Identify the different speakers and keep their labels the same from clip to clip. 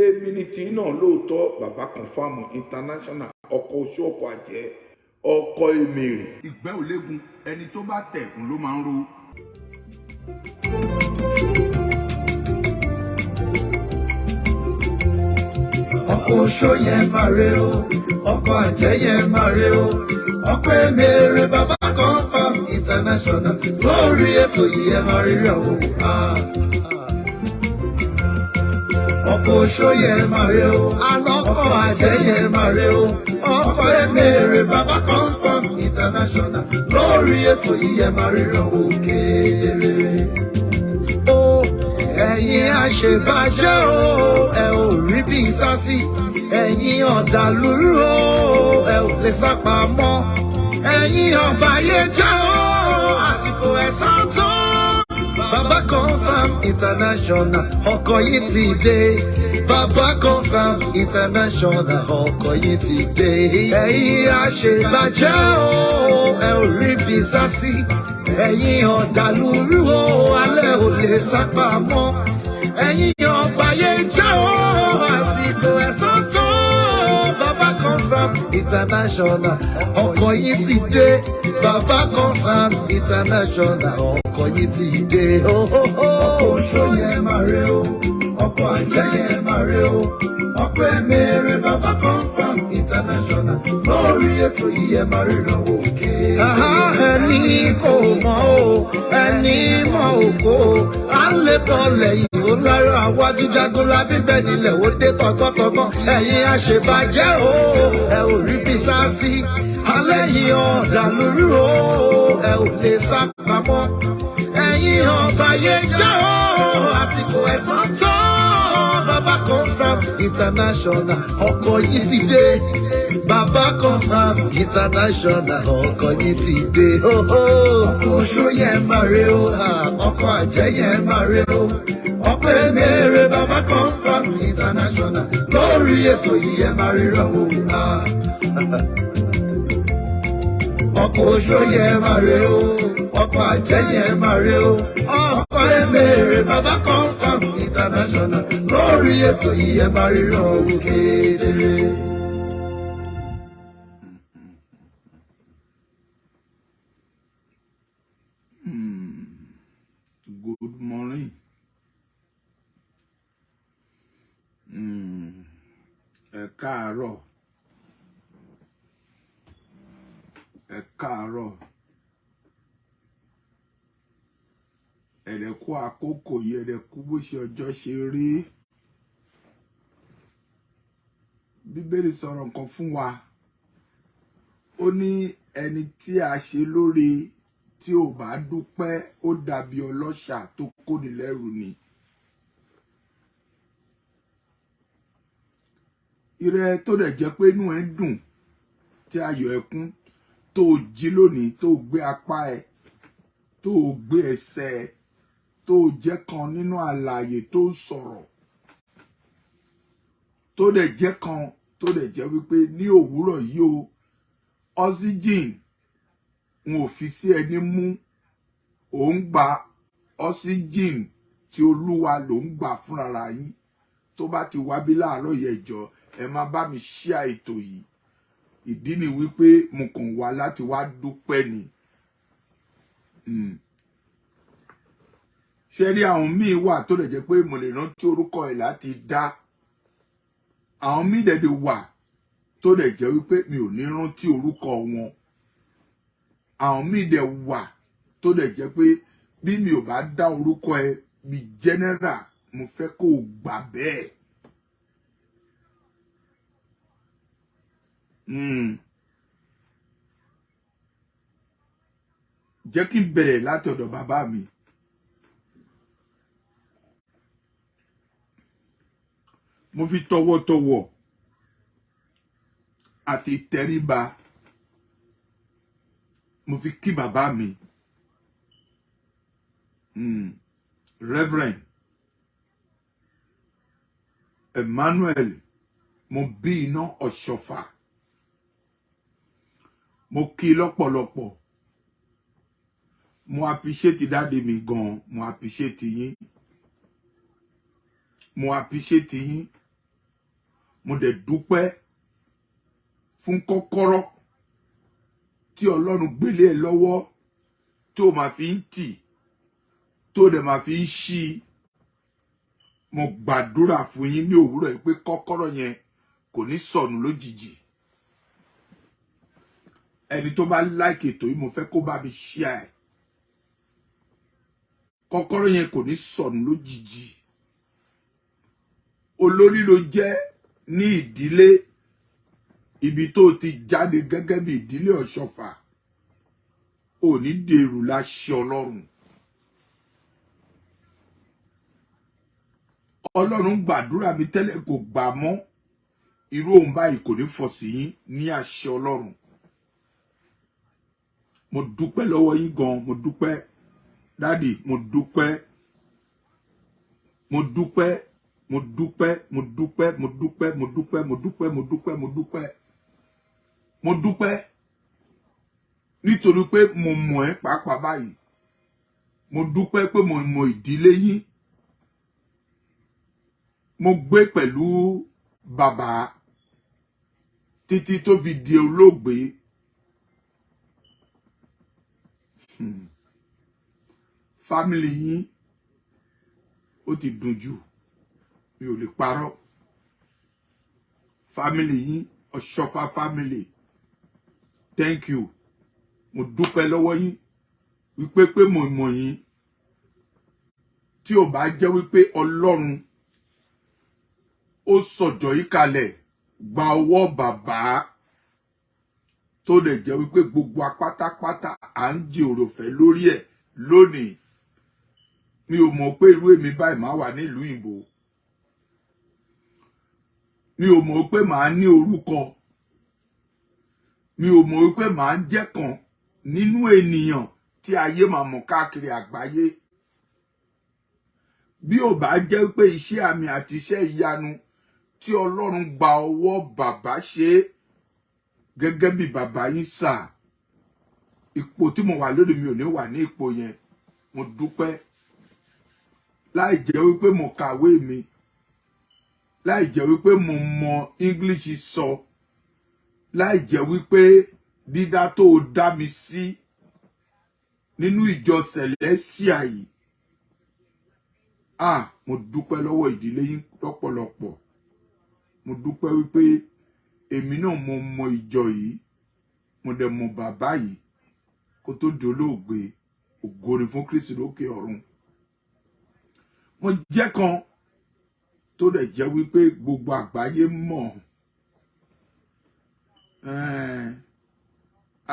Speaker 1: èmi ni tí náà lóòótọ́ bàbá confam international ọkọ̀ oṣù ọkọ̀ àjẹ́ ọkọ̀ èmèrè. ìgbẹ́ ò léegun ẹni tó bá tẹ̀kùn ló máa ń ro.
Speaker 2: ọkọ̀ oṣó yẹn máa re o ọkọ̀ àjẹ́ yẹn máa re o ọkọ̀ èmèrè bàbá confam international lórí ètò yìí ẹ máa rí o. ọkọ̀ oṣó yẹn máa re o ọkọ̀ àjẹ́ yẹn máa re o ọkọ̀ èmèrè bàbá confam international lórí ètò yìí ẹ máa rí o kedere. ẹ̀yin àṣebàjẹ́ o ẹ ò rí bí sásì ẹ̀yin ọ̀dàlúrú o ẹ ò lè sá pamọ́ ẹ̀yin ọ̀bàyéjẹ́ o àsìkò ẹ̀san tó. Bàbá confam international ọkọ̀ yìí ti dé. Bàbá confam international ọkọ̀ yìí ti dé. ẹ̀yin àṣebàjẹ́ o ẹ ò rí bí sásì ẹ̀yin ọ̀dàlúrú o alẹ́ ò lè sá pamọ́ ẹ̀yin ọ̀bàyéjẹ́ o àsìkò ẹ̀san tó. Bàbá confam international ọkọ̀ yìí ti dé. Bàbá confam international ọkọ̀ yìí ti dé. ọkọ̀ oṣó yẹn máa re o ọkọ̀ àjẹ́ yẹn máa re o ọkọ̀ èmèrè bàbá confam international lórí ètò yìí ẹ máa ríran òkè. ẹni kò mọ̀ o ẹni mọ̀ òkò à ń lè bọ̀ lẹ́yìn ó lára àwájú jagunlá bíbẹ̀ nílẹ̀ ó dé tọgbọ́tọgbọ́n ẹ̀yin àṣebàjẹ́ o ẹ ò rí bí sásì alẹ́ yìí ọ̀dàlúrú o ẹ ò lè sá pamọ́ ẹ̀yin ọ̀bàyéjẹ́ o àsìkò ẹ̀san tó. Bàbá confam international ọkọ̀ yìí ti dé. Bàbá confam international ọkọ̀ yìí ti dé. ọkọ̀ oṣó yẹn máa re o ọkọ̀ àjẹ́ yẹn máa re o ọkọ̀ èmèrè bàbá confam international lórí ètò yìí ẹ máa ríran o. ọkọ̀ oṣó yẹn máa re o ọkọ̀ àjẹ́ yẹn máa re o ọkọ̀ èmèrè bàbá confam international lórí ètò yìí ẹ máa ríran o kedere.
Speaker 1: Good morning. Ẹ káàárọ̀. Ẹ káàárọ̀. Ẹ̀dẹ̀kú àkókò yìí ẹ̀dẹ̀kú bó ṣe ọjọ́ ṣe rí. Bíbélì sọ̀rọ̀ nǹkan fún wa. Ó ní ẹni tí a ṣe lóore tí ò bá dúpẹ́ ó dàbí ọlọ́ṣà tó kóni lẹ́rù ni. Ire tó dẹ̀ jẹ́ pé inú ẹ dùn tí ayọ̀ ẹ kún tó jí lónìí tó gbé apá ẹ tó gbé ẹsẹ̀ ẹ tó jẹ́ kan nínú alààyè tó sọ̀rọ̀ tó dẹ̀ jẹ́ kan tó dẹ̀ jẹ́ wípé ní òwúrọ̀ yìí o oxygen wọn ò fi sí ẹni mú ò ń gba oxygen tí olúwa ló ń gbà fúnra yín tó bá ti wá bí láàárọ̀ yẹjọ ẹ má bá mi share ètò yìí ìdí ni wípé mo kàn wá láti wá dúpẹ́ ni. ṣé rí àwọn míì wà tó lè jẹ́ pé mo lè rántí orúkọ ẹ̀ láti dá àwọn míì dẹ̀dẹ̀ wà tó lè jẹ́ wípé mi ò ní rántí orúkọ wọn àwọn míì dẹ̀ wà tó lè jẹ́ pé bí mi ò bá dá orúkọ ẹ bí general mo fẹ́ kó o gbà bẹ́ẹ̀. Jẹ́ kí n bẹ̀rẹ̀ láti ọ̀dọ̀ bàbá mi. Mo fi tọwọ́tọwọ́ àti tẹríba mo fi kí bàbá mi. Reverend Emmanuel mo bí iná ọ̀ṣọ́fà. Mo kí lọ́pọ̀lọpọ̀. Mo appreciate dáàdi mi gan, mo appreciate yín. Mo appreciate yín. mo dẹ̀ dúpẹ́ fún kọ́kọ́rọ́ tí Ọlọ́run gbélé ẹ lọ́wọ́ tó máa fi ń tì tó dẹ̀ máa fi ń ṣí. Mo gbàdúrà fún yín ní òwúrọ̀ yìí pé kọ́kọ́rọ́ yẹn kò ní sọnù lójijì. Ẹni tó bá like ètò yìí mo fẹ́ kó bá mi share ẹ̀. Kọ́kọ́rọ́ yẹn kò ní sọnù lójijì. Olórí ló jẹ́ ní ìdílé ibi tó ti jáde gẹ́gẹ́ bí ìdílé Ọ̀ṣọ́fà. Ò ní dèrò láṣẹ Ọlọ́run. Ọlọ́run gbàdúrà mi tẹ́lẹ̀ kò gbà mọ́. Irú ohun báyìí kò ní fọ̀ sí yín ní àṣẹ Ọlọ́run. Mo dúpẹ́ lọ́wọ́ yín gan, mo dúpẹ́. Daddy, mo dúpẹ́. Mo dúpẹ́. Mo dúpẹ́, mo dúpẹ́, mo dúpẹ́, mo dúpẹ́, mo dúpẹ́, mo dúpẹ́, mo dúpẹ́. Mo dúpẹ́ nítorí pé mo mọ̀ ẹ́ pàápàá báyìí. Mo dúpẹ́ pé mo mọ̀ ìdílé yín. Mo gbé pẹ̀lú bàbá títí tó fi di olóògbé. Family yín ó ti dùn jù. Mi ò lè parọ́. Family yín, Ọ̀ṣọ́fà family. Thank you. Mo dúpẹ́ lọ́wọ́ yín wípé pé mo mọ̀ yín. Tí ó bá jẹ́ wípé Ọlọ́run ó sọ̀jọ̀ yìí kalẹ̀ gba ọwọ́ bàbá tó lè jẹ́ wípé gbogbo apátápátá à ń jí òròfẹ́ lórí ẹ̀ lónìí. Mi ò mọ̀ pé irú èmi báyìí máa wà nílùú ìbò. Mi ò mọ̀ pé màá ní orúkọ. Mi ò mọ̀ pé màá jẹ́ kan nínú ènìyàn tí ayé máa mọ̀ káàkiri àgbáyé. Bí ò bá jẹ́ pé iṣẹ́ àmì àti iṣẹ́ ìyanu tí Ọlọ́run gba ọwọ́ bàbá ṣe gẹ́gẹ́ bí bàbá yín sà. Ipò tí mo wà lónìí mi ò ní wà ní ipò yẹn. Mo dúpẹ́. Láì jẹ́ wípé mo kàwé mi. Láì jẹ́ wípé mo mọ English sọ. Láì jẹ́ wípé dídá tó dá mi sí nínú ìjọ Celestia yìí. Mo dúpẹ́ lọ́wọ́ ìdílé yín lọ́pọ̀lọpọ̀. Mo dúpẹ́ wípé èmi náà mo mọ ìjọ yìí. Mo dẹ̀ mọ bàbá yìí kó tó dolóògbé. Ògo ni fún Kristi lókè ọ̀run. Mo jẹ́ kan tó dẹ̀ jẹ́ wípé gbogbo àgbáyé mọ̀.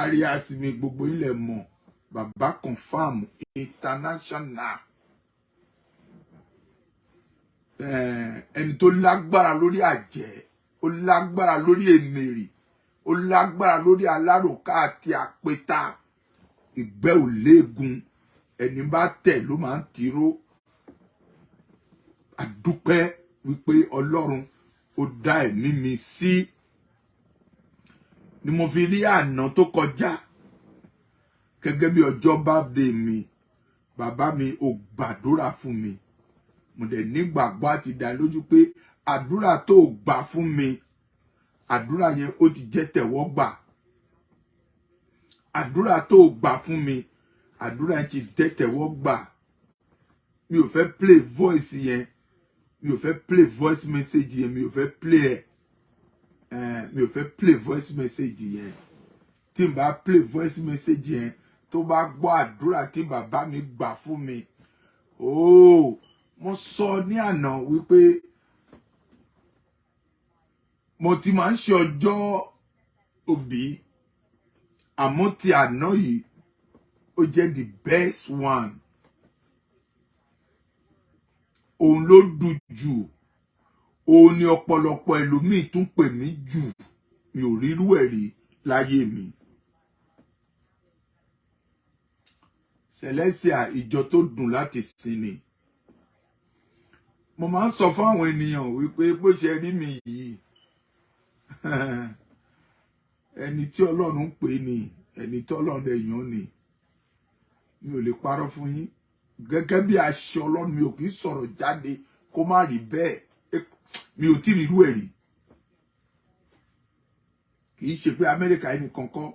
Speaker 1: Arias mi gbogbo ilẹ̀ mọ̀. Bàbá confirm international. Ẹni tó lágbára lórí àjẹ́, ó lágbára lórí èmèrè, ó lágbára lórí aláròká àti àpẹta. Ìgbẹ́ ò léegun, ẹni bá tẹ̀ ló máa ń tìró. Àdúpẹ́ wípé Ọlọ́run ó dá ẹ̀mí mi sí. Ni mo fi rí àná tó kọjá gẹ́gẹ́ bí ọjọ́ birthday mi. Bàbá mi ò gbàdúrà fún mi. Mo dẹ̀ nígbàgbọ́ àti dá lójú pé àdúrà tó gbà fún mi, àdúrà yẹn ó ti jẹ́ tẹ̀wọ́gbà. Àdúrà tó gbà fún mi, àdúrà yẹn ti jẹ́ tẹ̀wọ́gbà. Mi ò fẹ́ play voice yẹn. Mi ò fẹ́ play voice message yẹn. Mi ò fẹ́ play mi ò fẹ́ play voice message yẹn. Tí n bá play voice message yẹn, tó bá gbọ́ àdúrà tí bàbá mi gbà fún mi. Mo sọ ní àná wípé mo ti máa ń ṣe ọjọ́ òbí, àmọ́ ti àná yìí ó jẹ́ the best one. Òun ló dùn jù. Òun ni ọ̀pọ̀lọpọ̀ ẹlòmíì tún pè mí jù. Mi ò rírú ẹ̀ rí láyé mi. Celestia, ìjọ tó dùn láti sìn ni. Mo máa ń sọ fún àwọn ènìyàn wípé bó ṣe rí mi yìí ẹni tí Ọlọ́run pè ní, ẹni tí Ọlọ́run èèyàn ni. Mi ò lè parọ́ fún yín. Gẹ́gẹ́ bí àṣẹ Ọlọ́run mi ò kì í sọ̀rọ̀ jáde kó má rí bẹ́ẹ̀. Mi ò tí rí irú ẹ̀ rí. kì í ṣe pé Amẹ́ríkà ẹni kankan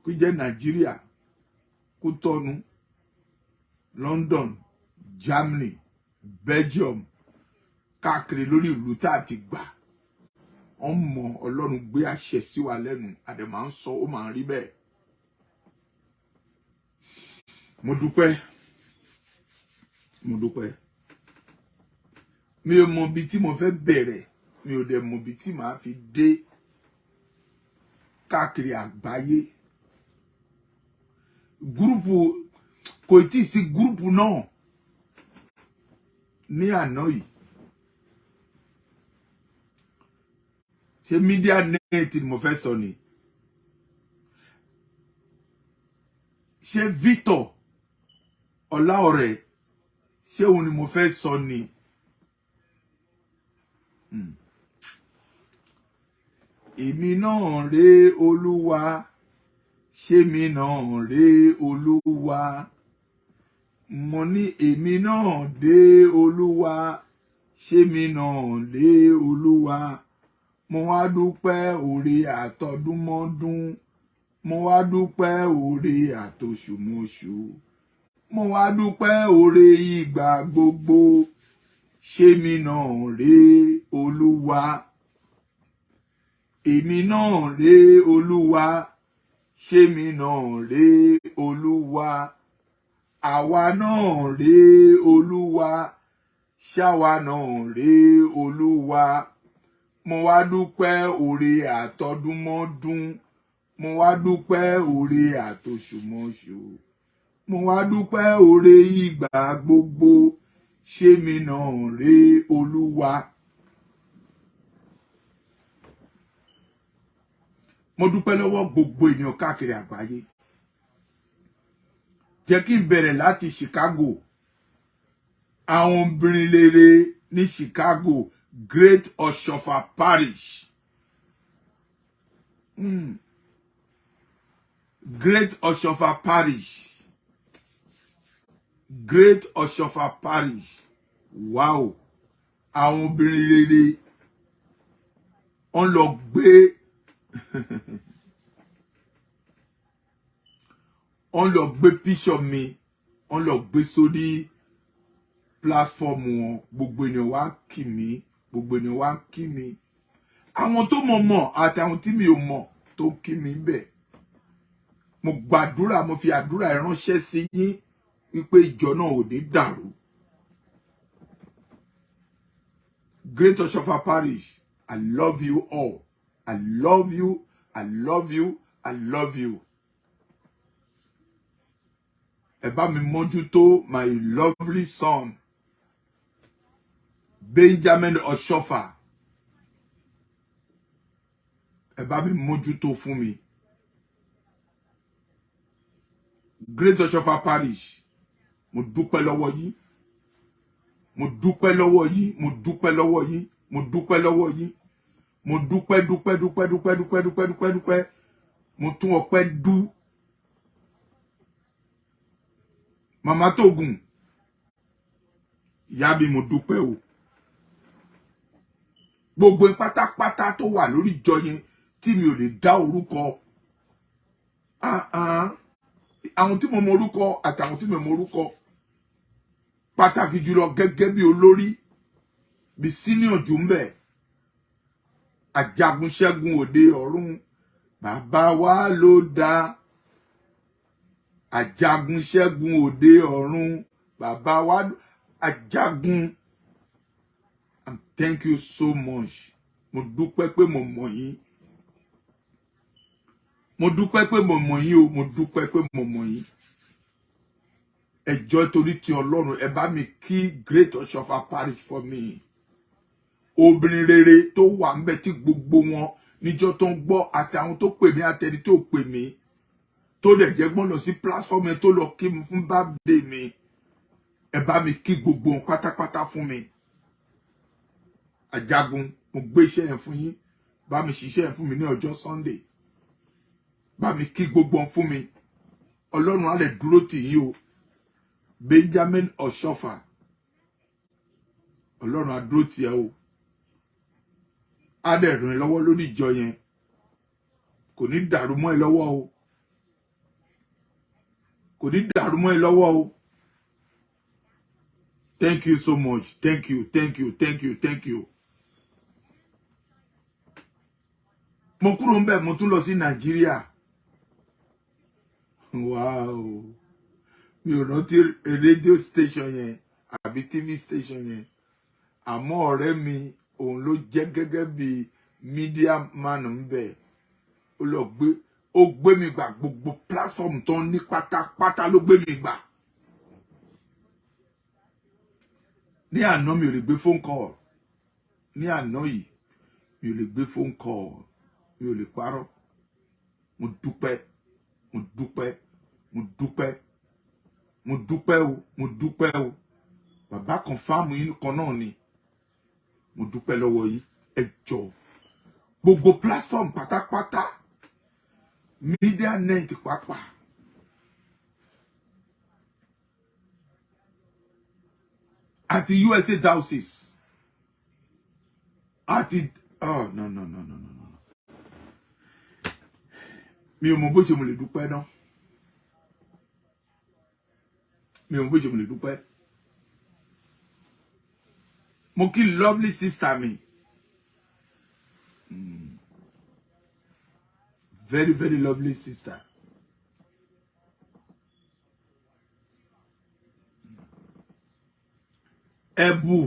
Speaker 1: kó jẹ́ Nàìjíríà kó tọ́nu London Germany Belgium káàkiri lórí ìlú tá a ti gbà wọ́n mọ Ọlọ́run gbé àṣẹ sí wa lẹ́nu àdè máa ń sọ ó máa ń rí bẹ́ẹ̀. Mo dúpẹ́ mi ò mọ ibi tí mo fẹ́ bẹ̀rẹ̀ mi ò dẹ̀ mọ ibi tí màá fi dé káàkiri àgbáyé. Gúrùpù kò tí ì sí gúrùpù náà ní àná yìí. Ṣé media net ni mo fẹ́ sọ ni? Ṣé Victor Ọláọ̀rẹ́ ṣé òun ni mo fẹ́ sọ ni? Èmi náà rè Olúwa ṣé mi náà rè Olúwa mo ní èmi náà dé Olúwa ṣé mi náà lé Olúwa mo wá dúpẹ́ oore àtọdúnmọ́dún mo wá dúpẹ́ oore àtoṣùmọṣù mo wá dúpẹ́ oore ìgbà gbogbo ṣé mi náà rè Olúwa èmi náà rè Olúwa ṣé mi náà rè Olúwa àwa náà rè Olúwa ṣáwa náà rè Olúwa mo wá dúpẹ́ oore àtọdúnmọ́dún mo wá dúpẹ́ oore àtoṣùmọṣù mo wá dúpẹ́ oore ìgbà gbogbo ṣé mi náà rè Olúwa. Mo dúpẹ́ lọ́wọ́ gbogbo ènìyàn káàkiri àgbáyé. Jẹ́ kí n bẹ̀rẹ̀ láti Chicago. Àwọn obìnrin rere ní Chicago Great Oshofa Parish. Great Oshofa Parish. Great Oshofa Parish. Wow. Àwọn obìnrin rere wọ́n lọ gbé wọ́n lọ gbé picture mi wọ́n lọ gbé sórí platform wọn gbogbo ènìyàn wá kí mi gbogbo ènìyàn wá kí mi àwọn tó mọ̀ àti àwọn tí mi ò mọ̀ tó kí mi bẹ́ẹ̀ mo gbàdúrà mo fi àdúrà ránṣẹ́ sí yín wípé ìjọ náà ò ní dàrú. Great Oshofa Parish, I love you all. I love you, I love you, I love you. Ẹ bá mi mójútó my lovely son, Benjamin Oshofa. Ẹ bá mi mójútó fún mi. Great Oshofa Parish, mo dúpẹ́ lọ́wọ́ yín. Mo dúpẹ́ lọ́wọ́ yín, mo dúpẹ́ lọ́wọ́ yín, mo dúpẹ́ lọ́wọ́ yín. Mo dúpẹ́. Mo tún ọpẹ́ dú. Mama Togun. Ìyá mi mo dúpẹ́ o. Gbogbo pátápátá tó wà lórí ìjọ yẹn tí mi ò lè dá orúkọ. Àwọn tí mo mọ orúkọ àtàwọn tí mo mọ orúkọ. Pàtàkì jùlọ gẹ́gẹ́ bí olórí bí senior jù ń bẹ. Ajagun ṣẹ́gun òde ọ̀run bàbá wa ló dá. Ajagun ṣẹ́gun òde ọ̀run bàbá wa ajagun. And thank you so much. Mo dúpẹ́ pé mo mọ̀ yín. Mo dúpẹ́ pé mo mọ̀ yín o, mo dúpẹ́ pé mo mọ̀ yín. Ẹjọ́ torí ti Ọlọ́run ẹ bá mi kí Great Oshofa Parish for me. Obìnrin rere tó wà ńbẹ̀ tí gbogbo wọn níjọ́ tó ń gbọ́ àti àwọn tó pè mí àtẹni tó pè mí tó dẹ̀ jẹ́ gbọ́n lọ sí platform tó lọ kí mi fún birthday mi. Ẹ bá mi kí gbogbo wọn pátápátá fún mi. Ajagun mo gbé iṣẹ́ yẹn fún yín. Bá mi ṣiṣẹ́ yẹn fún mi ní ọjọ́ Sunday. Bá mi kí gbogbo wọn fún mi. Ọlọ́run á lè dúró tì yín o. Benjamin Oshofa. Ọlọ́run á dúró tì ẹ́ o. Á dẹ̀ ràn ẹ́ lọ́wọ́ lórí ìjọ yẹn. kò ní dàrú mọ́ ẹ lọ́wọ́ o, kò ní dàrú mọ́ ẹ lọ́wọ́ o. Thank you so much. Thank you, thank you, thank you, thank you. Mo kúrò ńbẹ̀ mo tún lọ sí Nàìjíríà. Wow. Mi ò rántí radio station yẹn àbí TV station yẹn. Àmọ́ ọ̀rẹ́ mi òun ló jẹ́ gẹ́gẹ́ bí media man ńbẹ̀. Ó gbé mi gbà gbogbo platform tó ní pátápátá ló gbé mi gbà. Ní àná mi ò lè gbé phone call. Ní àná yìí mi ò lè gbé phone call. Mi ò lè parọ́. Mo dúpẹ́, mo dúpẹ́, mo dúpẹ́, mo dúpẹ́ o, mo dúpẹ́ o. Bàbá confirm yín kan náà ni. Mo dúpẹ́ lọ́wọ́ yín. Ẹ jọ̀ọ́. Gbogbo platform pátápátá. Media net pàápàá. Àti USA Dowses. Àti oh no. Mi ò mọ̀ bó ṣe mo lè dúpẹ́ náà. Mi ò mọ̀ bó ṣe mo lè dúpẹ́. Mo kí lovely sister mi. Very, very lovely sister. Ebu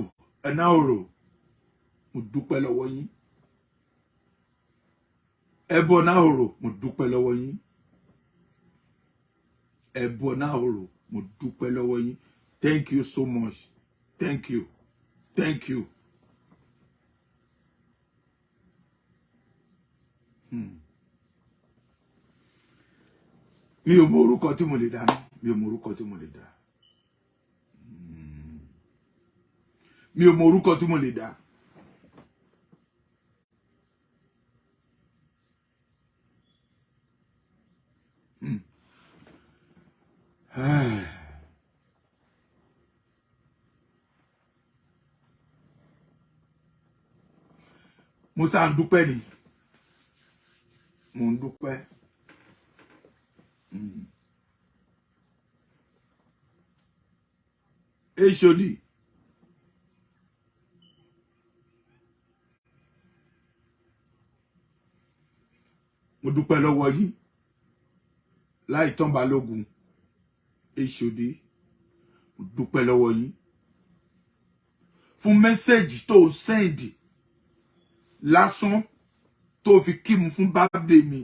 Speaker 1: Enaoro. Mo dúpẹ́ lọ́wọ́ yín. Ebu Enaoro. Mo dúpẹ́ lọ́wọ́ yín. Ebu Enaoro. Mo dúpẹ́ lọ́wọ́ yín. Thank you so much. Thank you. Thank you. Mi ò mọ orúkọ tí mo lè dá. Mi ò mọ orúkọ tí mo lè dá. Mi ò mọ orúkọ tí mo lè dá. Mo sá ń dúpẹ́ ni. Mo ń dúpẹ́. Èṣòdì. Mo dúpẹ́ lọ́wọ́ yín. Láì tán Balógun. Èṣòdì. Mo dúpẹ́ lọ́wọ́ yín. Fún mẹ́sẹ̀jì tó send lásán tó fi kí mu fún birthday mi.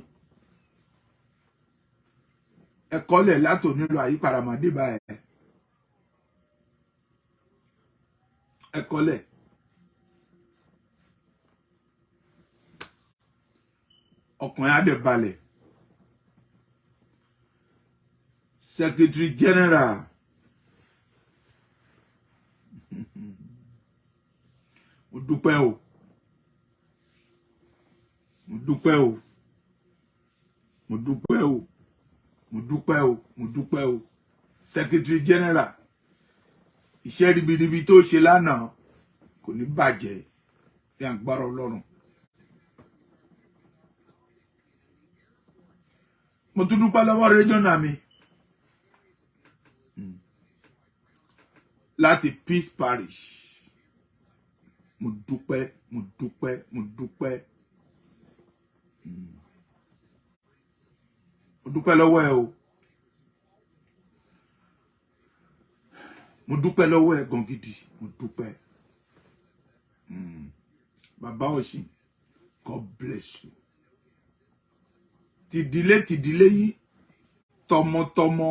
Speaker 1: Ẹ̀kọ́lẹ̀ látò nílò àyípadà màdé báyìí. Ẹ̀kọ́lẹ̀. Ọkùnrin á dẹ̀ balẹ̀. Secretary General. Mo dúpẹ́ o. Mo dúpẹ́ o. Mo dúpẹ́ o. Mo dúpẹ́ o. Mo dúpẹ́ o. Secretary General. Iṣẹ́ ribiribi tó ṣe lánàá kò ní bàjẹ́ ní agbára Ọlọ́run. Mo tún dúpẹ́ lọ́wọ́ regional mi. Láti Peace Parish. Mo dúpẹ́, mo dúpẹ́, mo dúpẹ́. Mo dúpẹ́ lọ́wọ́ ẹ o. Mo dúpẹ́ lọ́wọ́ ẹ gan gidi. Mo dúpẹ́. Bàbá Ọ̀ṣìn, God bless you. Tìdílé yín, tọmọtọmọ,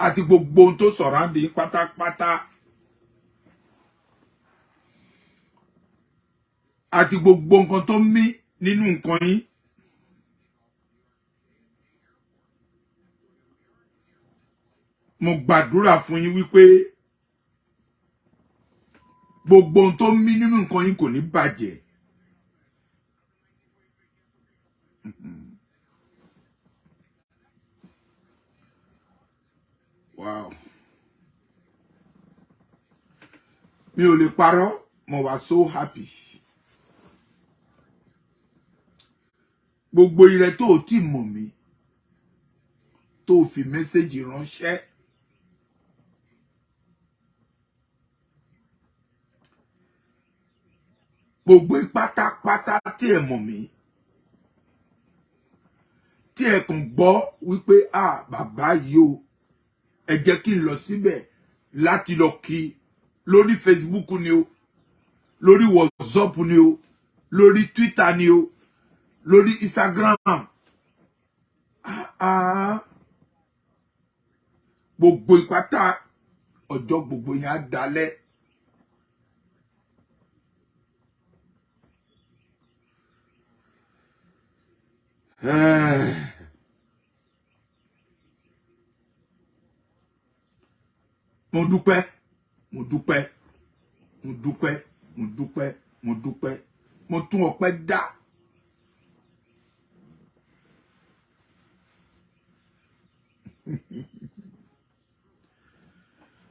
Speaker 1: àti gbogbo ohun tó surround yín pátápátá. Àti gbogbo nǹkan tó mí nínú nǹkan yín. Mo gbàdúrà fún yín wípé gbogbo ohun tó mí nínú nǹkan yín kò ní bàjẹ́. Wow. Mi ò lè parọ́, mo wà so happy. gbogbo ire tó ti mọ̀ mí tó fi mẹ́sẹ́jì ránṣẹ́ gbogbo pátápátá tí ẹ mọ̀ mí tí ẹ kàn gbọ́ wípé bàbá yìí o ẹ jẹ́ kí n lọ síbẹ̀ láti lọ kí lórí Facebook ni o lórí WhatsApp ni o lórí Twitter ni o lórí Instagram gbogbo ìpátá ọjọ́ gbogbo yẹn á dalẹ̀. Mo dúpẹ́ mo dúpẹ́ mo dúpẹ́ mo dúpẹ́ mo dúpẹ́ mo tún ọpẹ́ dá.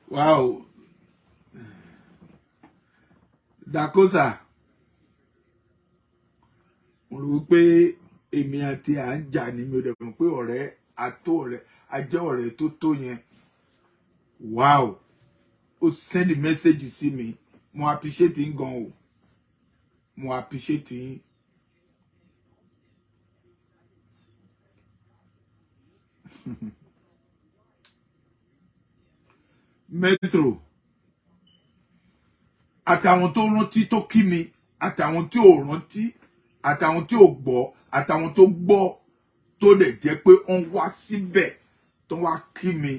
Speaker 1: Wow. Dakosa. Mo rò pé èmi àti à ń jà ní mi ò dẹ̀ mọ̀ pé ọ̀rẹ́ àtó ọ̀rẹ́ ajẹ́ ọ̀rẹ́ tó tó yẹn. Wow. Ó send message sí mi. Mo appreciate yín gan o. Mo appreciate yín. Metro. Àtàwọn tó rántí tó kí mi, àtàwọn tí ò rántí, àtàwọn tí ò gbọ́, àtàwọn tó gbọ́ tó lè jẹ́ pé wọ́n wá síbẹ̀ tó wá kí mi.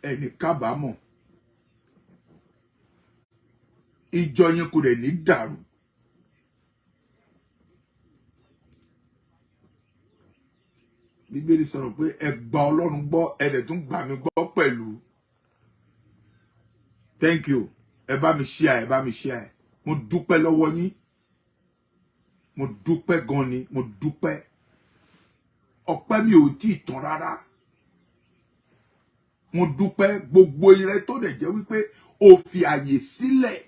Speaker 1: Ẹni kábàámọ̀. Ìjọ yẹn kò dẹ̀ ní dàrú. Bíbélì sọ̀rọ̀ pé ẹ gba Ọlọ́run gbọ́, ẹ dẹ̀ tún gbà mí gbọ́ pẹ̀lú. Thank you. Ẹ bá mi share, ẹ bá mi share. Mo dúpẹ́ lọ́wọ́ yín. Mo dúpẹ́ gan ni, mo dúpẹ́. Ọpẹ́ mi ò tí ì tán rárá. Mo dúpẹ́ gbogbo ire tó dẹ̀ jẹ́ wípé o fi àyè sílẹ̀.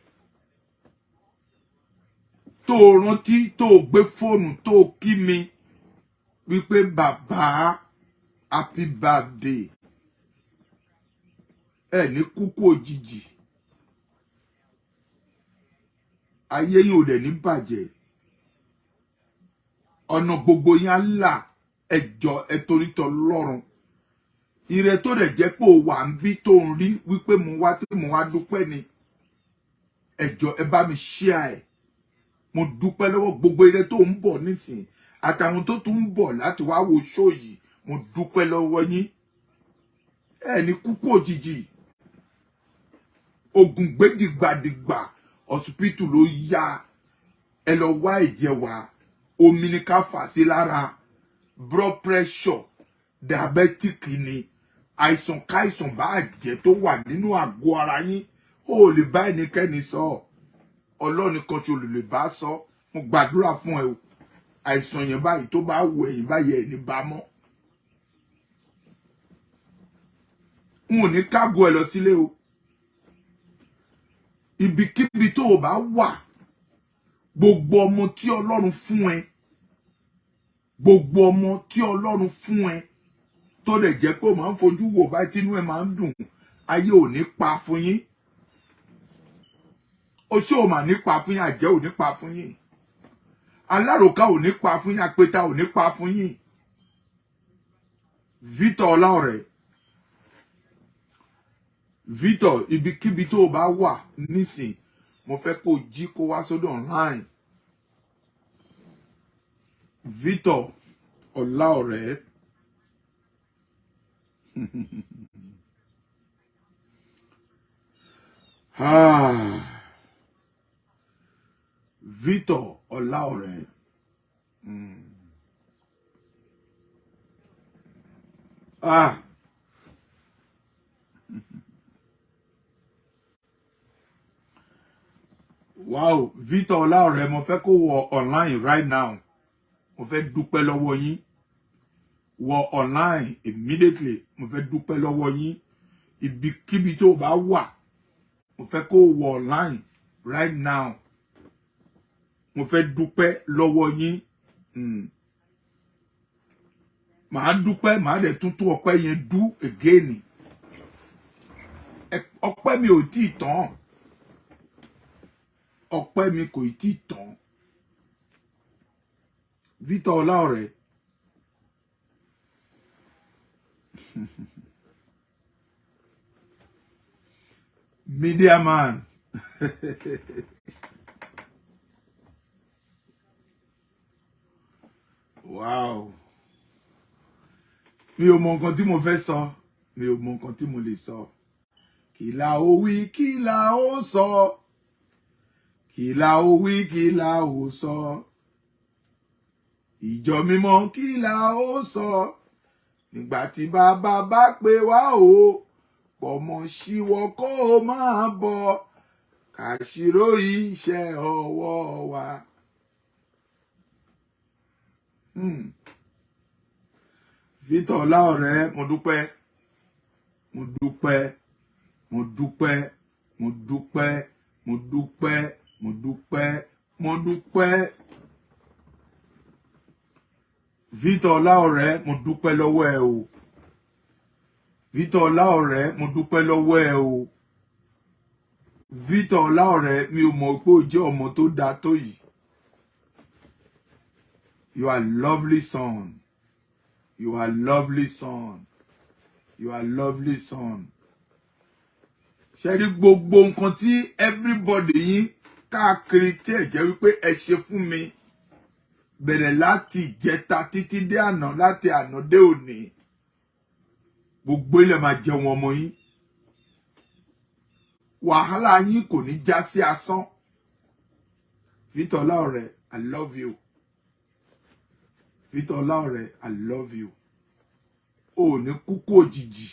Speaker 1: Tó rántí, tó gbé fóònù, tó kí mi wípé bàbá happy birthday. Ẹ ní kúkú òjijì. Ayé yín ò dẹ̀ ní bàjẹ́. Ọ̀nà gbogbo yín á là. Ẹ jọ̀ọ́ ẹ torí t'Ọlọ́run. Ire tó dẹ̀ jẹ́ pé ó wà ń bí tó ń rí wípé mo wá tí mo wá dúpẹ́ ni. Ẹ jọ̀ọ́ ẹ bá mi share ẹ̀. Mo dúpẹ́ lọ́wọ́ gbogbo ire tó ń bọ̀ nísìn àtàwọn tó tún ń bọ̀ láti wá wo show yìí. Mo dúpẹ́ lọ́wọ́ yín. Ẹ ní kúkú òjijì. Ogun gbédìgbàdìgbà hospital ló yá. Ẹ lọ wá ẹ̀jẹ̀ wá. Omi ní ká fà sí lára. Blood pressure diabetic ni. Àìsàn káìsàn bá jẹ́ tó wà nínú àgọ́ ara yín. Ó lè bá ẹnikẹ́ni sọ. Ọlọ́run nìkan tí ó lè bá sọ. Mo gbàdúrà fún ẹ o. Àìsàn yẹn báyìí tó bá wọ ẹ̀yìn báyìí ẹ̀ ní bá mọ́. N ò ní kágo ẹ lọ sílé o. Ibikíbi tó o bá wà, gbogbo ọmọ tí Ọlọ́run fún ẹ, gbogbo ọmọ tí Ọlọ́run fún ẹ, tó lè jẹ́ pé o máa ń fojú wò báyìí tínú ẹ máa ń dùn, ayé ò ní pa fún yín. Oṣó ò mà ní pa fún yín, àjẹ́ ò ní pa fún yín. Aláròká ò ní pa fún yín, apẹta ò ní pa fún yín. Victor Ọláọ̀rẹ́. Victor, ibikíbi tó o bá wà nísìn, mo fẹ́ kó jí kó wá sódò online. Victor Ọláọ̀rẹ́. Victor Ọláọ̀rẹ́. Wow, Victor Ọláọ̀rẹ́, mo fẹ́ kó wọ online right now. Mo fẹ́ dúpẹ́ lọ́wọ́ yín. Wọ online immediately. Mo fẹ́ dúpẹ́ lọ́wọ́ yín. Ibikíbi tó bá wà, mo fẹ́ kó wọ online right now. Mo fẹ́ dúpẹ́ lọ́wọ́ yín màá dúpẹ́ màá dẹ̀ tún tún ọpẹ́ yẹn dú again. Ọpẹ́ mi ò tí tán. Ọpẹ́ mi kò tí tán. Victor Olaore. Media man. Wow. Mi ò mọ nǹkan tí mo fẹ́ sọ. Mi ò mọ nǹkan tí mo lè sọ. Kí la ó wí, kí la ó sọ. Kí la ó wí, kí la ó sọ. Ìjọ mímọ́ kí la ó sọ. Nígbà tí bàbá bá pè wá o. Pọ̀mọ ṣíwọ́ kó máa bọ̀. Kàṣírò iṣẹ́ ọwọ́ wa. Victor Olaore, mo dúpẹ́. Mo dúpẹ́. Mo dúpẹ́. Mo dúpẹ́. Mo dúpẹ́. Mo dúpẹ́. Mo dúpẹ́. Victor Olaore, mo dúpẹ́ lọ́wọ́ ẹ o. Victor Olaore, mo dúpẹ́ lọ́wọ́ ẹ o. Victor Olaore, mi ò mọ̀ pé o jẹ́ ọmọ tó dáa tó yìí. You are lovely son. You are lovely son. You are lovely son. Ṣé rí gbogbo nǹkan tí everybody yín káàkiri tí ẹ jẹ́ wípé ẹ ṣe fún mi bẹ̀rẹ̀ láti ìjẹta títí dé àná láti àná dé òní. Gbogbo ilẹ̀ máa jẹun ọmọ yín. Wàhálà yín kò ní já sí asán. Victor Olaore, I love you. Victor Olaore, I love you. O ní kúkú òjijì.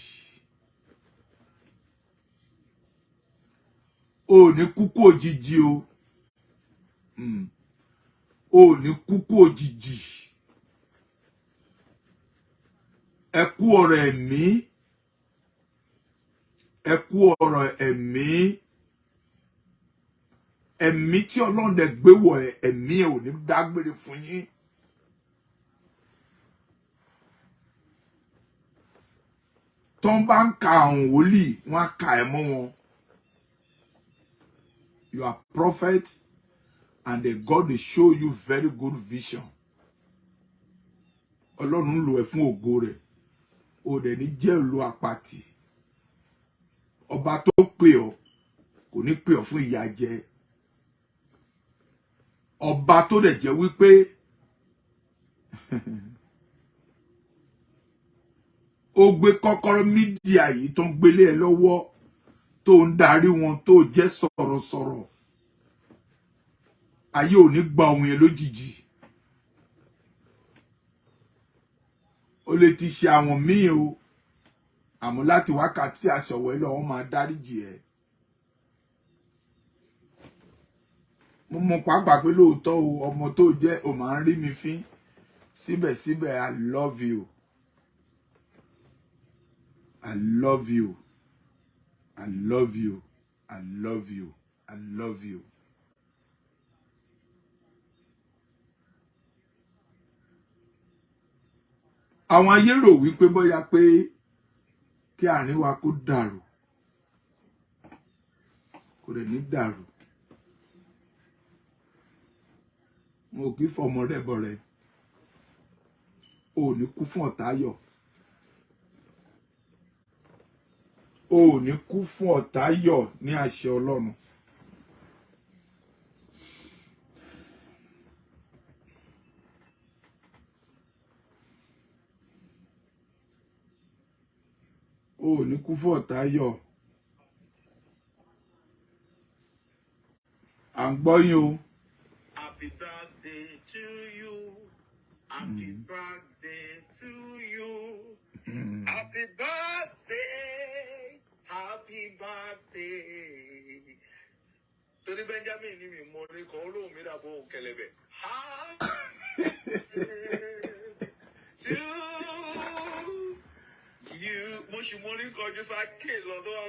Speaker 1: O ní kúkú òjijì o. O ní kúkú òjijì. Ẹ kú ọ̀rọ̀ ẹ̀mí. Ẹ kú ọ̀rọ̀ ẹ̀mí. Ẹ̀mí tí Ọlọ́run dẹ̀ gbé wọ̀ ẹ̀mí ẹ̀ ò ní dágbére fún yín. Tọ́n bá ń ka àwọn wòlíì wọ́n á ka ẹ̀ mọ́ wọn. You are prophet and the God will show you very good vision. Ọlọ́run lò ẹ́ fún ògo rẹ̀. O dẹ̀ ní jẹ́ ìlú apàtì. Ọba tó pè ọ́ kò ní pè ọ́ fún ìyà jẹ. Ọba tó dẹ̀ jẹ́ wípé ó gbé kọ́kọ́rọ́ mídíà yìí tó ń gbélé ẹ lọ́wọ́ tó ń darí wọn tó jẹ́ sọ̀rọ̀sọ̀rọ̀. Ayé ò ní gba ohun yẹn lójijì. Ó lè ti ṣe àwọn míì o. Àmọ́ láti wákàtí àṣọwọ́ ẹ lọ́wọ́ máa dáríjì ẹ. Mo mọ̀ pàápàá pé lóòótọ́ o ọmọ tó jẹ́ o máa ń rí mi fín. Síbẹ̀síbẹ̀ I love you. I love you. I love you. I love you. I love you. Àwọn ayé rò wípé bóyá pé kí àárín wa kó dàrú. Kò dẹ̀ ní dàrú. Mo kì í fọmọ rẹ̀ bọ̀rẹ̀. O ò ní kú fún ọ̀tá ayọ̀. O ò ní kú fún ọ̀tá ayọ̀ ní àṣẹ Ọlọ́run. O ò ní kú fún ọ̀tá ayọ̀. À ń gbọ́ yín o.
Speaker 3: Happy birthday to you. Happy birthday to you. Happy birthday. Happy birthday. Torí Benjamin ní mi mọ ní kan olóhùn mi dàbọ̀ òun kẹlẹ̀bẹ̀. Happy to you. Mo ṣì mọ ní kọjú sáké lọ́dọ̀.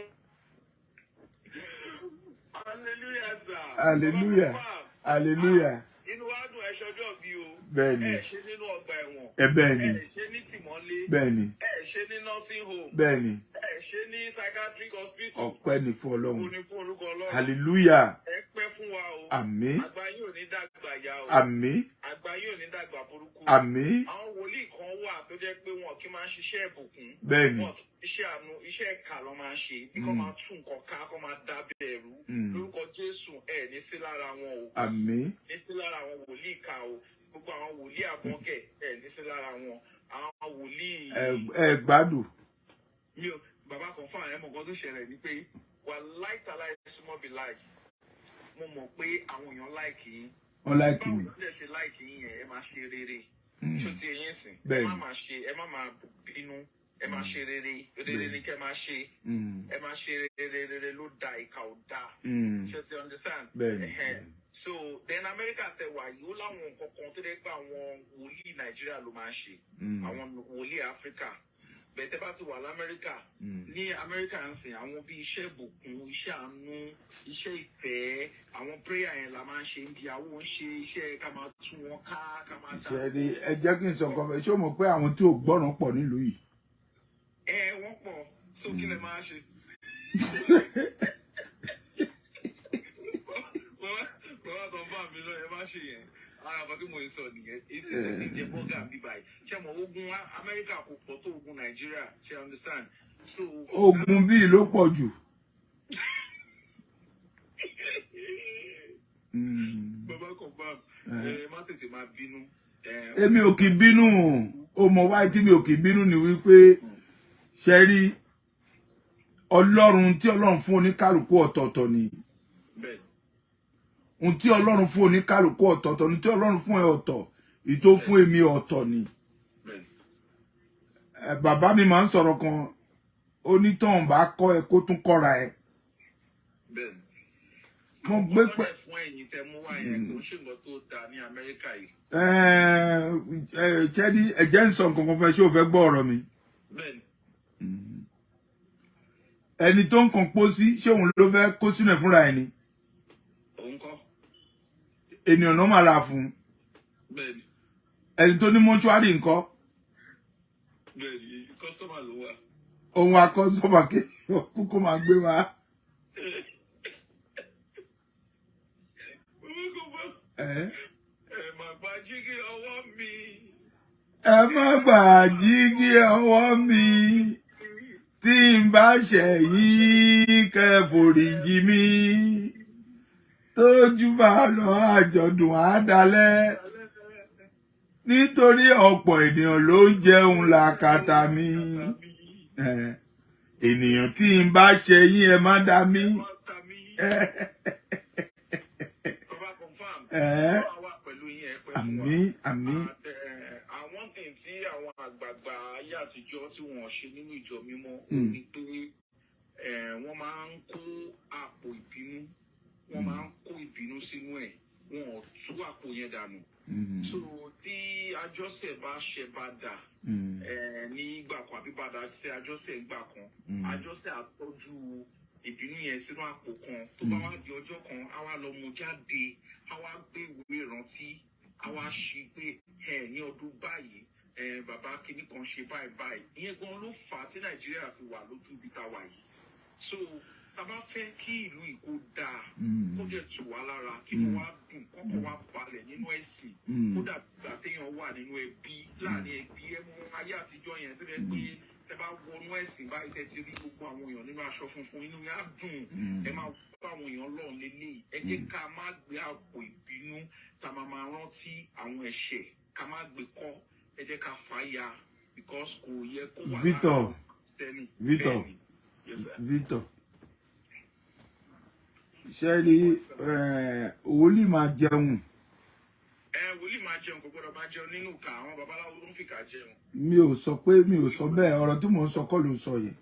Speaker 3: Hallelujah, sir.
Speaker 1: Hallelujah. Hallelujah.
Speaker 3: Inú wa dùn ẹ̀ṣọ́jọ́ bí o.
Speaker 1: Bẹ́ẹ̀ni.
Speaker 3: ẹ ṣe nínú ọgbà ẹ̀wọ̀n.
Speaker 1: Bẹ́ẹ̀ni.
Speaker 3: ẹ ṣe ní tìmọ́lé.
Speaker 1: Bẹ́ẹ̀ni.
Speaker 3: ẹ ṣe ní nursing home.
Speaker 1: Bẹ́ẹ̀ni.
Speaker 3: ẹ ṣe ní psychiatric hospital.
Speaker 1: Ọpẹ́ ni fún Ọlọ́run.
Speaker 3: Ògo ni fún orúkọ Ọlọ́run.
Speaker 1: Hallelujah.
Speaker 3: Ẹ pẹ́ fún wa o.
Speaker 1: Àmín.
Speaker 3: Àgbà yín ò ní dàgbà ya o.
Speaker 1: Àmín.
Speaker 3: Àgbà yín ò ní dàgbà burúkú.
Speaker 1: Àmín.
Speaker 3: Àwọn wòlíì kan wà tó jẹ́ pé wọn kì í máa ń ṣiṣẹ́ ìbùkún.
Speaker 1: Bẹ́ẹ̀ni.
Speaker 3: Wọn kì í ṣiṣẹ́ àánú, iṣẹ́ ìkà ló máa ń ṣe. Bí kò máa tún nǹkan ká, kò máa dábẹ́ ẹ̀rú. Lórúkọ Jésù ẹ̀ ní sí lára wọn o.
Speaker 1: Àmín.
Speaker 3: Ní sí lára àwọn wòlíì ìkà o. Gbogbo àwọn wòlíì àbọ̀gẹ̀ ẹ̀ ní sí lára wọn. Àwọn wòlíì.
Speaker 1: Ẹ gbádùn.
Speaker 3: Mi ò bàbá kan fún àwọn ẹ̀mọ̀ kan tó ṣẹlẹ̀ ní pé wà láìta láì súnmọ́ bí láì. Mo mọ̀ pé àwọn èèyàn láìkì yín.
Speaker 1: Wọ́n láìkì mi.
Speaker 3: Báwo ló ṣe láìkì yín yẹn ẹ máa ṣe rere. Ṣó ti eyín sìn?
Speaker 1: Bẹ́ẹ̀ni.
Speaker 3: Ẹ má máa bínú. Ẹ máa ṣe rere. Rere ni kẹ́ máa ṣe. Ẹ máa ṣe rere ló da ìkà ò da. Ṣó ti understand?
Speaker 1: Bẹ́ẹ̀ni.
Speaker 3: So then America tẹ wà yìí ó láwọn nǹkan kan tó dé pé àwọn wòlíì Nàìjíríà ló máa ń ṣe. Àwọn wòlíì Áfíríkà. Bẹ̀tẹ̀ bá ti wà l'Amẹ́ríkà. Ní Amẹ́ríkà ń sìn àwọn bí iṣẹ́ ìbùkún, iṣẹ́ àánú, iṣẹ́ ìfẹ́, àwọn prayer yẹn la máa ń ṣe níbi àwọn ń ṣe iṣẹ́ ká máa tún wọn ká máa dá.
Speaker 1: Ṣẹ́ni ẹ jẹ́ kí n sọ nǹkan fẹ́ ṣé o mọ̀ pé àwọn tí ò gbọ́ràn pọ̀ nílùú yìí.
Speaker 3: Wọ́n pọ̀ so kí lè máa ṣe. Bọ́lá tó ń bá mi lọ ẹ má ṣe yẹn. Ara kan tí mo ń sọ nìyẹn èsì tó ti jẹ bọ́gà bí báyìí ṣé mo ogun Amẹ́ríkà kò pọ̀ tó ogun Nàìjíríà ṣe understand so.
Speaker 1: Ogun bíi ló pọ̀ jù.
Speaker 3: Bàbá kan bá má tètè máa bínú.
Speaker 1: Èmi ò kì í bínú o mọ̀ wáyé tí mi ò kì í bínú ni wípé ṣe rí Ọlọ́run tí Ọlọ́run fún oníkálùkù ọ̀tọ̀ọ̀tọ̀ ni. Ohun tí Ọlọ́run fún oníkálùkù ọ̀tọ̀ọ̀tọ̀ ni tí Ọlọ́run fún ẹ ọ̀tọ̀ ìtó fún èmi ọ̀tọ̀ ni. Bàbá mi máa ń sọ̀rọ̀ kan onítọ̀hún bá kọ́ ẹ kó tún kọ́ra ẹ. Mo gbé pẹ́.
Speaker 3: Fún ẹ̀yin tẹ mú wá yẹn kò ṣe nǹkan tó dáa ní Amẹ́ríkà yìí.
Speaker 1: Ṣẹ́ni ẹ̀jẹ̀ ń sọ nǹkan kan fẹ́ ṣé o fẹ́ gbọ́ ọ̀rọ̀ mi. Ẹni tó ń kàn pósí ṣé òun ló fẹ́ kó sínú ẹ̀ fúnra ẹ̀ ni. Ènìyàn náà máa la fún. Ẹni tó ní mọ́ṣúárì ńkọ́.
Speaker 3: Kọ́sọ́mà ló wà.
Speaker 1: Òun akọ́sọ́mà kókó máa gbé wa.
Speaker 3: Ẹ má gba jígí ọwọ́ mi.
Speaker 1: Ẹ má gba jígí ọwọ́ mi. Tí n bá ṣẹ̀yìn kẹ́ foríjì mi. Tójú bá lọ àjọ̀dún àdálẹ́ nítorí ọ̀pọ̀ ènìyàn ló ń jẹun làkàtà mi. Ènìyàn tí n bá ṣe yín ẹ má dá mi. Àmín àmín.
Speaker 3: Àwọn nǹkan tí àwọn àgbààgbà ayé àtijọ́ tí wọ́n ṣe nínú ìjọ mímọ́ ni pé wọ́n máa ń kó àpò ìbínú. Wọ́n máa ń kó ìbínú sínú ẹ̀ wọn ò tú àpò yẹn dànù. So tí àjọṣe bá ṣe bá dà ní ìgbà kan àbí bá dà sí àjọṣe ìgbà kan àjọṣe àtọ́jú ìbínú yẹn sínú àpò kan tó bá wá di ọjọ́ kan á wá lọ mú jáde á wá gbé ìwé ìrántí á wá ṣí pé ní ọdún báyìí bàbá kìíní kan ṣe báyìí báyìí ìyẹn gan ló fà á tí Nàìjíríà fi wà lójú ibi tá a wà yìí. So tá bá fẹ́ kí ìlú yìí kó dáa kó dẹ̀ tù wá lára kí wọ́n wá dùn kọ́kọ́ wá balẹ̀ nínú ẹ̀sìn kó dàgbà téèyàn wà nínú ẹbí láàrin ẹbí ẹ mú ayé àtijọ́ yẹn tó yẹ pé ẹ bá wọnú ẹ̀sìn báyìí tẹ́ ti rí gbogbo àwọn èèyàn nínú aṣọ funfun inú yẹn á dùn ẹ máa bá àwọn èèyàn lọ́ọ̀ lélẹ̀ ẹ jẹ́ ká má gbé àpò ìbínú tá a máa rántí àwọn ẹ̀ṣẹ̀ ká má gbé kọ́ ẹ jẹ́ ká fà ya because kò yẹ kó wà láàrin
Speaker 1: Victor ṣẹ́rí wòlíì máa jẹun.
Speaker 3: Wòlíì máa jẹun kò gbọ́dọ̀ máa jẹun nínú ìka àwọn babaláwo ló ń fìkà jẹun.
Speaker 1: Mi ò sọ bẹ́ẹ̀ ọ̀rọ̀ tí mò ń sọ kọ́ ló ń sọ yẹn.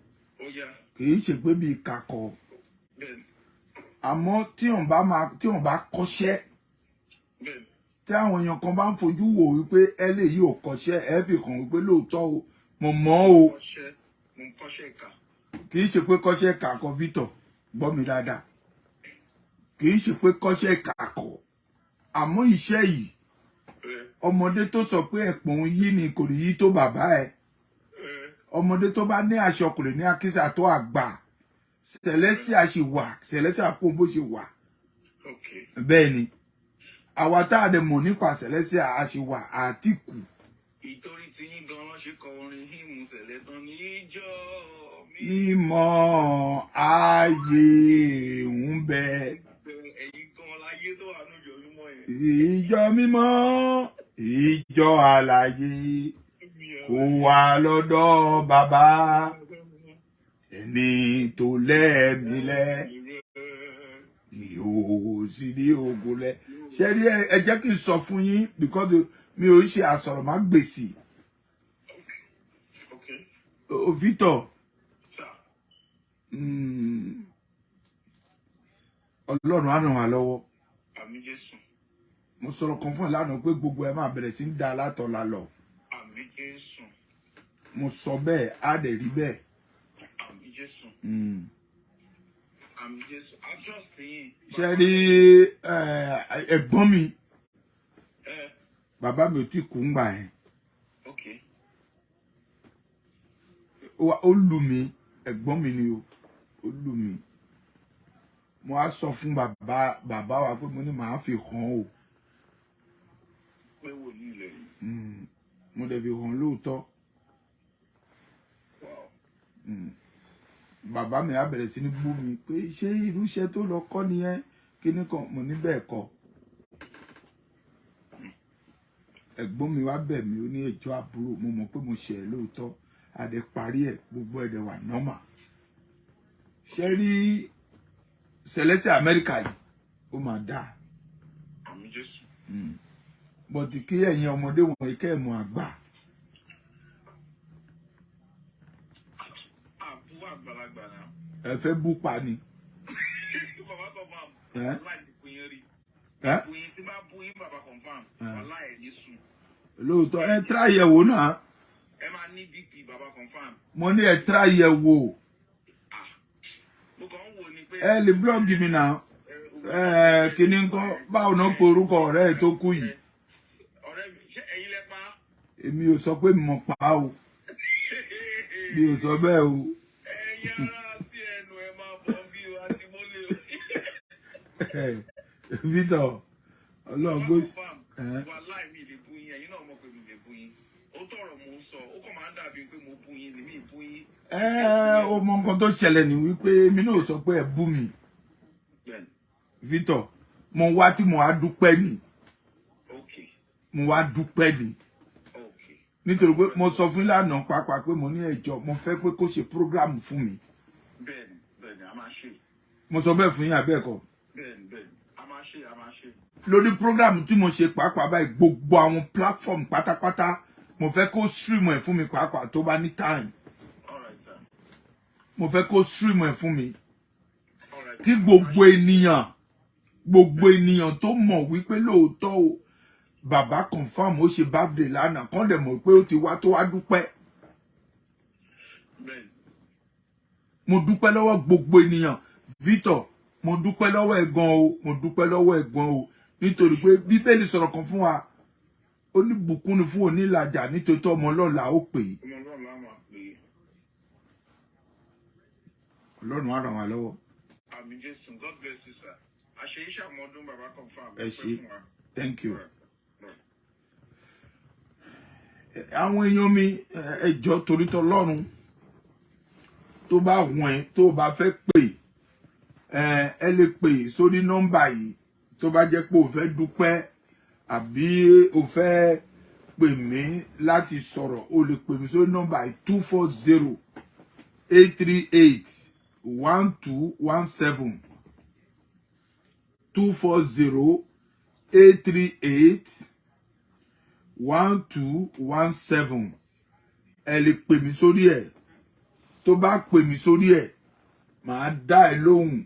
Speaker 1: Kì í ṣe pé bí ìka kọ. Àmọ́ tí wọ́n bá kọ́ṣẹ́ tí àwọn èèyàn kan bá ń fojú wò wípé ẹ lè yí ò kọ́ṣẹ́ ẹ fi hàn wípé lóòótọ́ o mo mọ̀ o. Kì í ṣe pé kọ́ṣẹ́ ìka kọ Victor gbọ́ mi dáadáa. Kì í ṣe pé kọ́ṣẹ́ ìka kọ àmọ́ iṣẹ́ yìí ọmọdé tó sọ pé ẹ̀pọ̀n yí ni kò rí yí tó bàbá ẹ̀ ọmọdé tó bá ní aṣọ kò lè ní àkísà tó àgbà Celestia ṣì wà Celestia kó bó ṣe wà bẹ́ẹ̀ ni àwa tá a dẹ̀ mọ̀ nípa Celestia a ṣì wà àtìkù.
Speaker 3: Ìtorí tí yín gan-an ṣe kọ orin hímù sẹ̀lẹ̀ tán ní ìjọ
Speaker 1: mímọ́ ayé ń bẹ.
Speaker 3: Ẹ̀yin gan láyé tó wà ní ìjọ mímọ́ yẹn.
Speaker 1: Ìjọ mímọ́ ìjọ àlàyé kò wà lọ́dọ̀ bàbá ẹni tó lẹ́mí lẹ́ yóò sì ní ògo lẹ́. Ṣé rí ẹ jẹ́ kí n sọ fún yín because mi ò ṣe àsọ̀rọ̀ má gbèsì. Victor Ọlọ́run á ràn wá lọ́wọ́.
Speaker 3: Àmín Jésù.
Speaker 1: Mo sọ̀rọ̀ kan fún ẹ lánàá pé gbogbo ẹ máa bẹ̀rẹ̀ sí ń da látọ̀la lọ.
Speaker 3: Àmín Jésù.
Speaker 1: Mo sọ bẹ́ẹ̀ á dẹ̀ rí bẹ́ẹ̀.
Speaker 3: Àmín Jésù. Àmín Jésù. Adjust yín.
Speaker 1: Ṣé rí ẹ̀gbọ́n mi bàbá mi ò tí kú ngbà yẹn.
Speaker 3: Okay.
Speaker 1: Ó lù mí ẹ̀gbọ́n mi ni ó lù mí. Mo á sọ fún bàbá wa pé mo ní màá fi hàn o.
Speaker 3: Pé wò ní ilẹ̀ yìí.
Speaker 1: Mo dẹ̀ fi hàn lóòótọ́. Bàbá mi á bẹ̀rẹ̀ sí ní bú mi pé ṣé irú iṣẹ́ tó lọ kọ́ nìyẹn kíní kan mo ní bẹ́ẹ̀ kọ́. Ẹ̀gbọ́n mi wá bẹ̀ mí ó ní ẹjọ́ àbúrò mo mọ̀ pé mo ṣe ẹ̀ lóòótọ́ adẹ parí ẹ̀ gbogbo ẹ̀dẹ̀ wà nọ́mà. Ṣé rí Celestia Amẹ́ríkà yìí ó máa dáa.
Speaker 3: Àmín Jésù.
Speaker 1: Bọ̀dì kí ẹ̀yin ọmọdé wọ̀nyí kẹ́ ẹ̀ mọ̀ àgbà.
Speaker 3: Àbú àgbàlagbà náà.
Speaker 1: Ẹ fẹ́ bú pa ni.
Speaker 3: Bàbá confam. Láì bú yín rí. Bú yín tí bá bú yín bàbá confam. Wàhálà ẹ̀ ní sùn.
Speaker 1: Lóòótọ́ ẹ tíra yẹ̀wò náà.
Speaker 3: Ẹ máa ní BP bàbá confam.
Speaker 1: Mo ní ẹ tíra yẹ̀wò.
Speaker 3: Mo kàn ń wò ni pé.
Speaker 1: Ẹ lè blọ́ọ̀gì mi náà. Kíní ńkọ́ báwo náà pe orúkọ ọ̀rẹ́ ẹ̀ tó kú yìí.
Speaker 3: Ọ̀rẹ́ mi ṣé ẹ̀yin lẹ pa?
Speaker 1: Èmi ò sọ pé mo pa o. Mi ò sọ bẹ́ẹ̀ o.
Speaker 3: Ẹ̀yin ara sí ẹnu ẹ máa bọ̀ bí o àti mọ́lẹ̀ o.
Speaker 1: Victor Ọlọ́run gbó.
Speaker 3: Wà láì mi lè bú yín ẹ̀yin náà mọ̀ pé mi lè bú yín. Ó tọrọ mò ń sọ ó kàn máa ń dàbí pé mo bú yín lèmi bú yín.
Speaker 1: O mọ nǹkan tó ṣẹlẹ̀ ní wípé mi náà sọ pé ẹ bú mi. Victor mo wá tí mo wá dúpẹ́ ni. Mo wá dúpẹ́ ni. Nítorí pé mo sọ fún lánàá pàápàá pé mo ní ẹjọ́ mo fẹ́ pé kó ṣe program fún mi.
Speaker 3: Bẹ́ẹ̀ni a máa ṣe.
Speaker 1: Mo sọ bẹ́ẹ̀ fún yín àbẹ́ẹ̀kọ́.
Speaker 3: Bẹ́ẹ̀ni a máa ṣe.
Speaker 1: Lórí program tí mo ṣe pàápàá báyìí gbogbo àwọn platform pátápátá mo fẹ́ kó stream ẹ̀ fún mi pàápàá tó bá ní time. Mo fẹ́ kó stream ẹ̀ fún mi. Kí gbogbo ènìyàn tó mọ̀ wípé lóòótọ́ o bàbá confam ó ṣe birthday lánàá kán dẹ̀ mọ̀ pé ó ti wá tó wá dúpẹ́. Mo dúpẹ́ lọ́wọ́ gbogbo ènìyàn Victor mo dúpẹ́ lọ́wọ́ ẹ̀ gan o nítorí pé Bíbélì sọ̀rọ̀ kan fún wa ó ní bùkún ni fún onílàjà nítorí tó ọmọ ọlọ́run là ó pè é. Ọlọ́run á ràn wá lọ́wọ́.
Speaker 3: Àmín Jésù. God bless you sir. Àṣeyí ṣàmọ́dún bàbá confam.
Speaker 1: Ẹ ṣé. Thank you. Àwọn èèyàn mi ẹjọ́ torí tọlọ́run tó bá wọ̀n ẹ́ tó bá fẹ́ pè ẹ lè pè sórí nọ́mbà yìí tó bá jẹ́ pé o fẹ́ dúpẹ́ àbí o fẹ́ pè mí láti sọ̀rọ̀ o lè pè mí sórí nọ́mbà yìí 240-838-1217 240-838-1217 ẹ lè pè mí sórí ẹ̀ tó bá pè mí sórí ẹ̀ màá dá ẹ lóhùn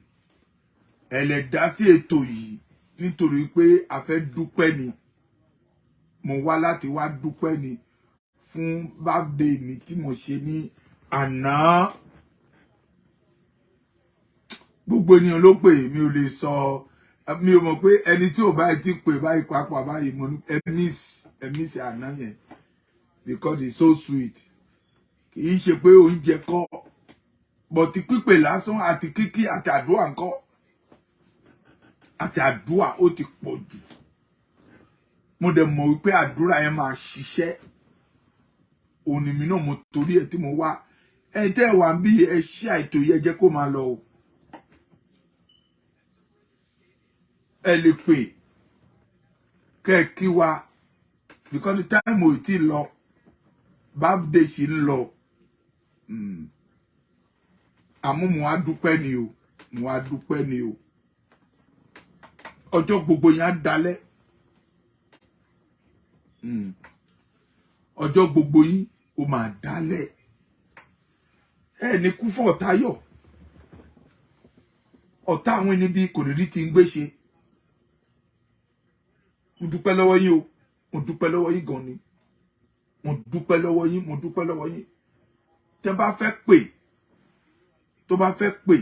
Speaker 1: ẹ lè dá sí ètò yìí nítorí pé a fẹ́ dúpẹ́ ni mo wá láti wá dúpẹ́ ni fún birthday mi tí mo ṣe ní àná gbogbo ènìyàn ló pè mi ò lè sọ mi ò mọ̀ pé ẹni tí ò bá ti pè báyìí papọ̀ báyìí mo miss àná yẹn because it's so sweet. Kì í ṣe pé oúnjẹ kọ́ but pípè lásán àti kíkí àti àdúrà ńkọ́ àti àdúrà ó ti pọ̀ jù. Mo dẹ̀ mọ̀ wípé àdúrà yẹn máa ṣiṣẹ́. Òní mi náà mo torí ẹ̀ tí mo wá. Ẹni tẹ́ wà ń bí ẹ ṣí àìtó yẹ jẹ́ kó máa lọ o. Ẹ lè pè kẹ́ kí wa because the time ò tí lọ birthday ṣì ń lọ. Àmọ́ mo wá dúpẹ́ ni o. Mo wá dúpẹ́ ni o. Ọjọ́ gbogbo yẹn á dalẹ̀. Ọjọ́ gbogbo yín ó máa dalẹ̀. Ẹ ní kú fún ọ̀tá yọ̀. Ọ̀tá àwọn ẹni bí kò ní rí ti ń gbé ṣe. Mo dúpẹ́ lọ́wọ́ yín o. Mo dúpẹ́ lọ́wọ́ yín gan ni. Mo dúpẹ́ lọ́wọ́ yín. Mo dúpẹ́ lọ́wọ́ yín. Tẹ́ bá fẹ́ pè. Tó bá fẹ́ pè.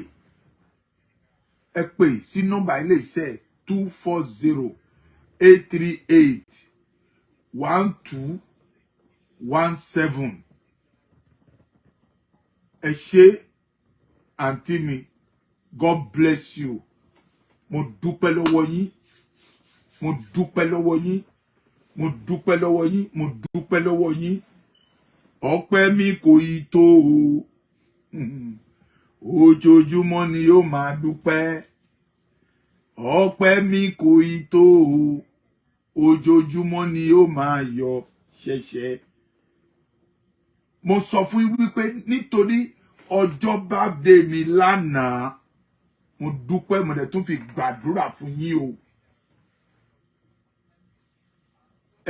Speaker 1: Ẹ pè sí nọ́mbà ilé iṣẹ́ 240-838-1217. Ẹ ṣé àǹtí mi. God bless you. Mo dúpẹ́ lọ́wọ́ yín. Mo dúpẹ́ lọ́wọ́ yín. Mo dúpẹ́ lọ́wọ́ yín. Mo dúpẹ́ lọ́wọ́ yín. Ọpẹ́ mi kò ì tó o. Ojoojúmọ́ ni yóò máa dúpẹ́. Ọpẹ́ mi kò ì tó o. Ojoojúmọ́ ni yóò máa yọ ṣẹ̀ṣẹ̀. Mo sọ fún yín wípé nítorí ọjọ́ birthday mi lánàá, mo dúpẹ́ mo dẹ̀ tún fi gbàdúrà fún yín o.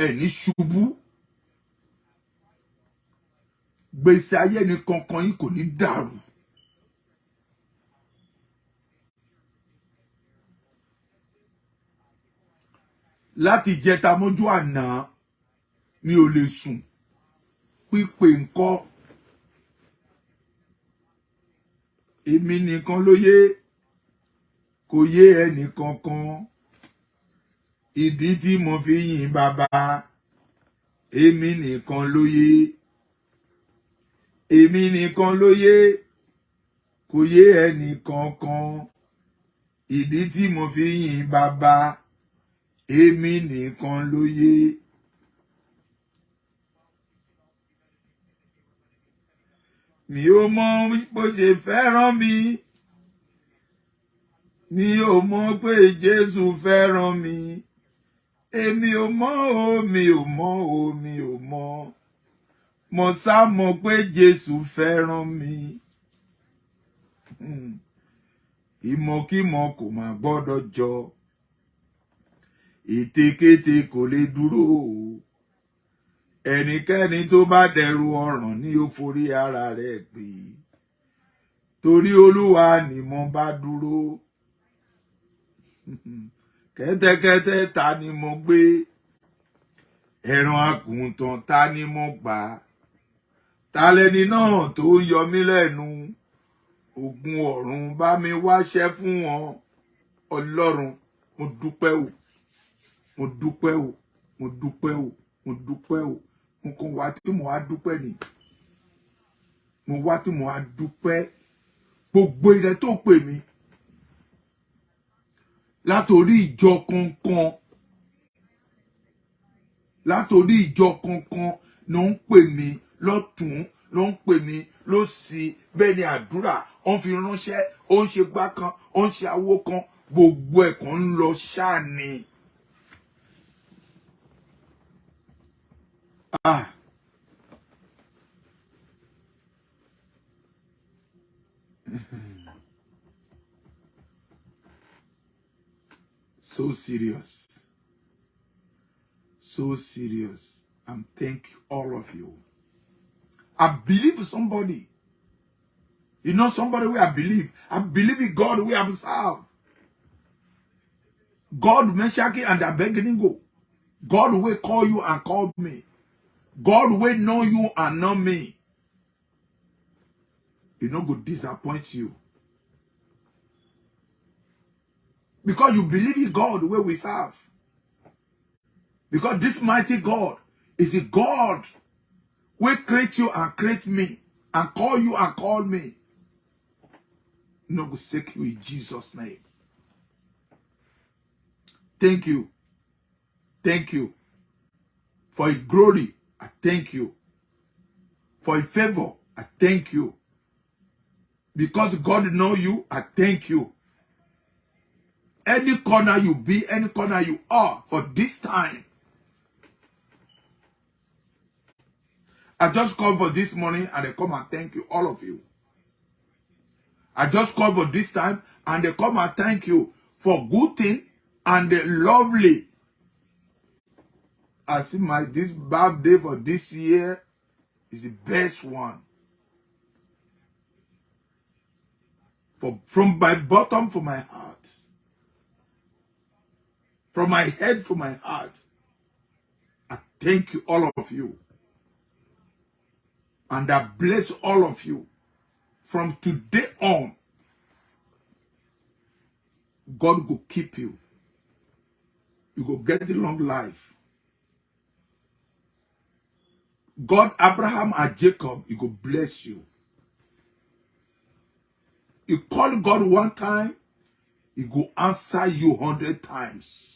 Speaker 1: Ẹ ní ṣubú. Gbèsè ayé ni kankan yín kò ní dàrú. Láti jẹta mọ́jú àná mi ò lè sùn. Pípè ńkọ́. Èmi nìkan ló yé. Kò yé ẹnì kankan. Ìdí tí mo fi yìn bàbá. Èmi nìkan ló yé. Èmi nìkan ló yé. Kò yé ẹnì kankan. Ìdí tí mo fi yìn bàbá. Èmi nìkan ló yé. Mi ò mọ̀ bó ṣe fẹ́ràn mi. Mi ò mọ̀ pé Jésù fẹ́ràn mi. Èmi ò mọ̀ o, mi ò mọ̀ o, mi ò mọ̀. Mo sá mọ̀ pé Jésù fẹ́ràn mi. Ìmọ̀kímọ̀ kò máa gbọ́dọ̀ jọ. Ètekéte kò lè dúró o. Ẹnikẹ́ni tó bá dẹrù ọ̀ràn ni ó forí ara rẹ̀ gbé. Torí Olúwa ni mo bá dúró. Kẹ́tẹ́kẹ́tẹ́ ta ni mo gbé. Ẹran àgùntàn ta ni mo gbà. Ta lẹni náà tó yọ mí lẹ́nu. Ogun ọ̀run bá mi wáṣẹ́ fún wọn. Ọlọ́run mo dúpẹ́ o. Mo dúpẹ́ o. Mo dúpẹ́ o. Mo dúpẹ́ o. Mo kàn wá tí mo wá dúpẹ́ ni. Mo wá tí mo wá dúpẹ́. Gbogbo ilẹ̀ tó pè mí. Látorí ìjọ kankan. Látorí ìjọ kankan ló ń pè mí lọ́tún, ló ń pè mí lósì. Bẹ́ẹ̀ ni àdúrà ó ń fi ránṣẹ́, ó ń ṣe gbá kan, ó ń ṣe àwo kan. Gbogbo ẹ̀kan ń lọ ṣáà ni. So serious. So serious. And thank all of you. I believe somebody. You know somebody where I believe. I believe in God we have served. God Meshach and Abednego. God will call you and call me. God will know you and know me. He no go disappoint you. Because you believe in God the way we serve. Because this mighty God is a God who create you and create me and call you and call me. No go sake you in Jesus' name. Thank you. Thank you. For his glory, I thank you. For his favor, I thank you. Because God knows you, I thank you. Any corner you be, any corner you are, for this time, I just called for this morning and they come and thank you, all of you. I just called for this time and they come and thank you for good thing and the lovely. I see this birthday for this year is the best one. From my bottom, from my heart. From my head, from my heart. I thank you, all of you. And I bless all of you. From today on, God will keep you. You will get a long life. God, Abraham and Jacob, he will bless you. You call God one time, he will answer you 100 times.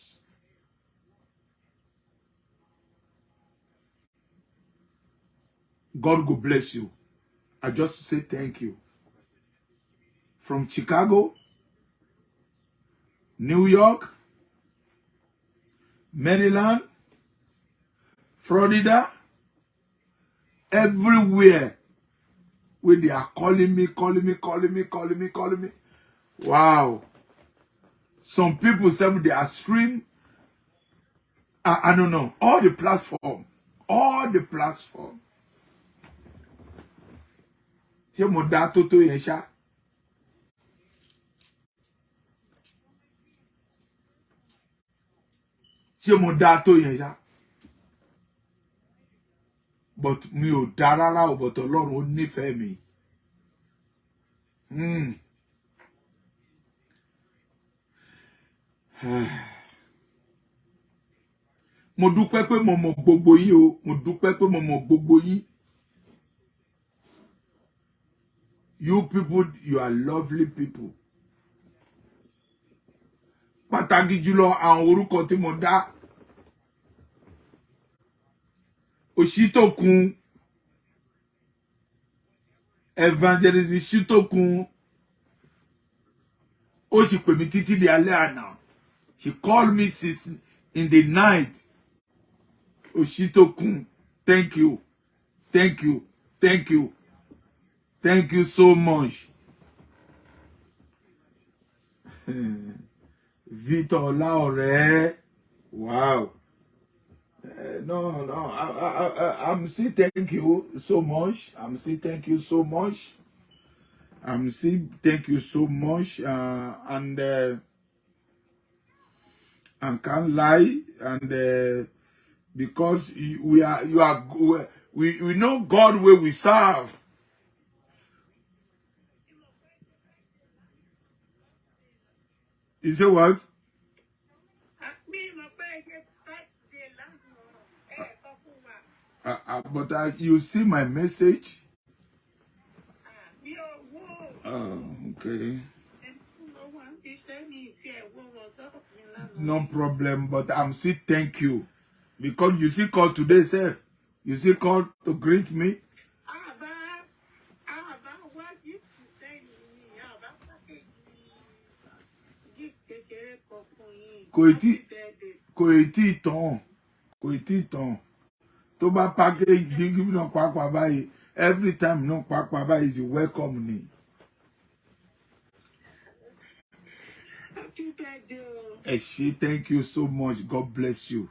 Speaker 1: God will bless you. I just say thank you. From Chicago, New York, Maryland, Florida, everywhere where they are calling me. Wow. Some people say they are stream. I don't know. All the platform. Ṣé mo dá tó yẹn ṣá? Ṣé mo dá tó yẹn ṣá? But mi ò dá rárá o, but Ọlọ́run ó nífẹ̀ẹ́ mi. Mo dúpẹ́ pé mo mọ̀ gbogbo yín o. Mo dúpẹ́ pé mo mọ̀ gbogbo yín. You people, you are lovely people. Pàtàkì jùlọ àwọn orúkọ tí mo dá. Òṣìtòkun, Evangelist Òṣìtòkun. Ó sì pè mí títí di alẹ́ àná. She called me since in the night. Òṣìtòkun, thank you. Thank you. Thank you. Thank you so much. Victor Laure. Wow. No. I'm saying thank you so much. I'm saying thank you so much. I'm saying thank you so much. And can't lie. And because we know God where we serve. You say what? But you see my message? Oh, okay. No problem, but I'm still thank you. Because you see call today, sir. You see call to greet me. Kò tí tán. Tó bá package give no papa báyìí. Every time no papa báyìí is welcome ni. Thank you so much. God bless you.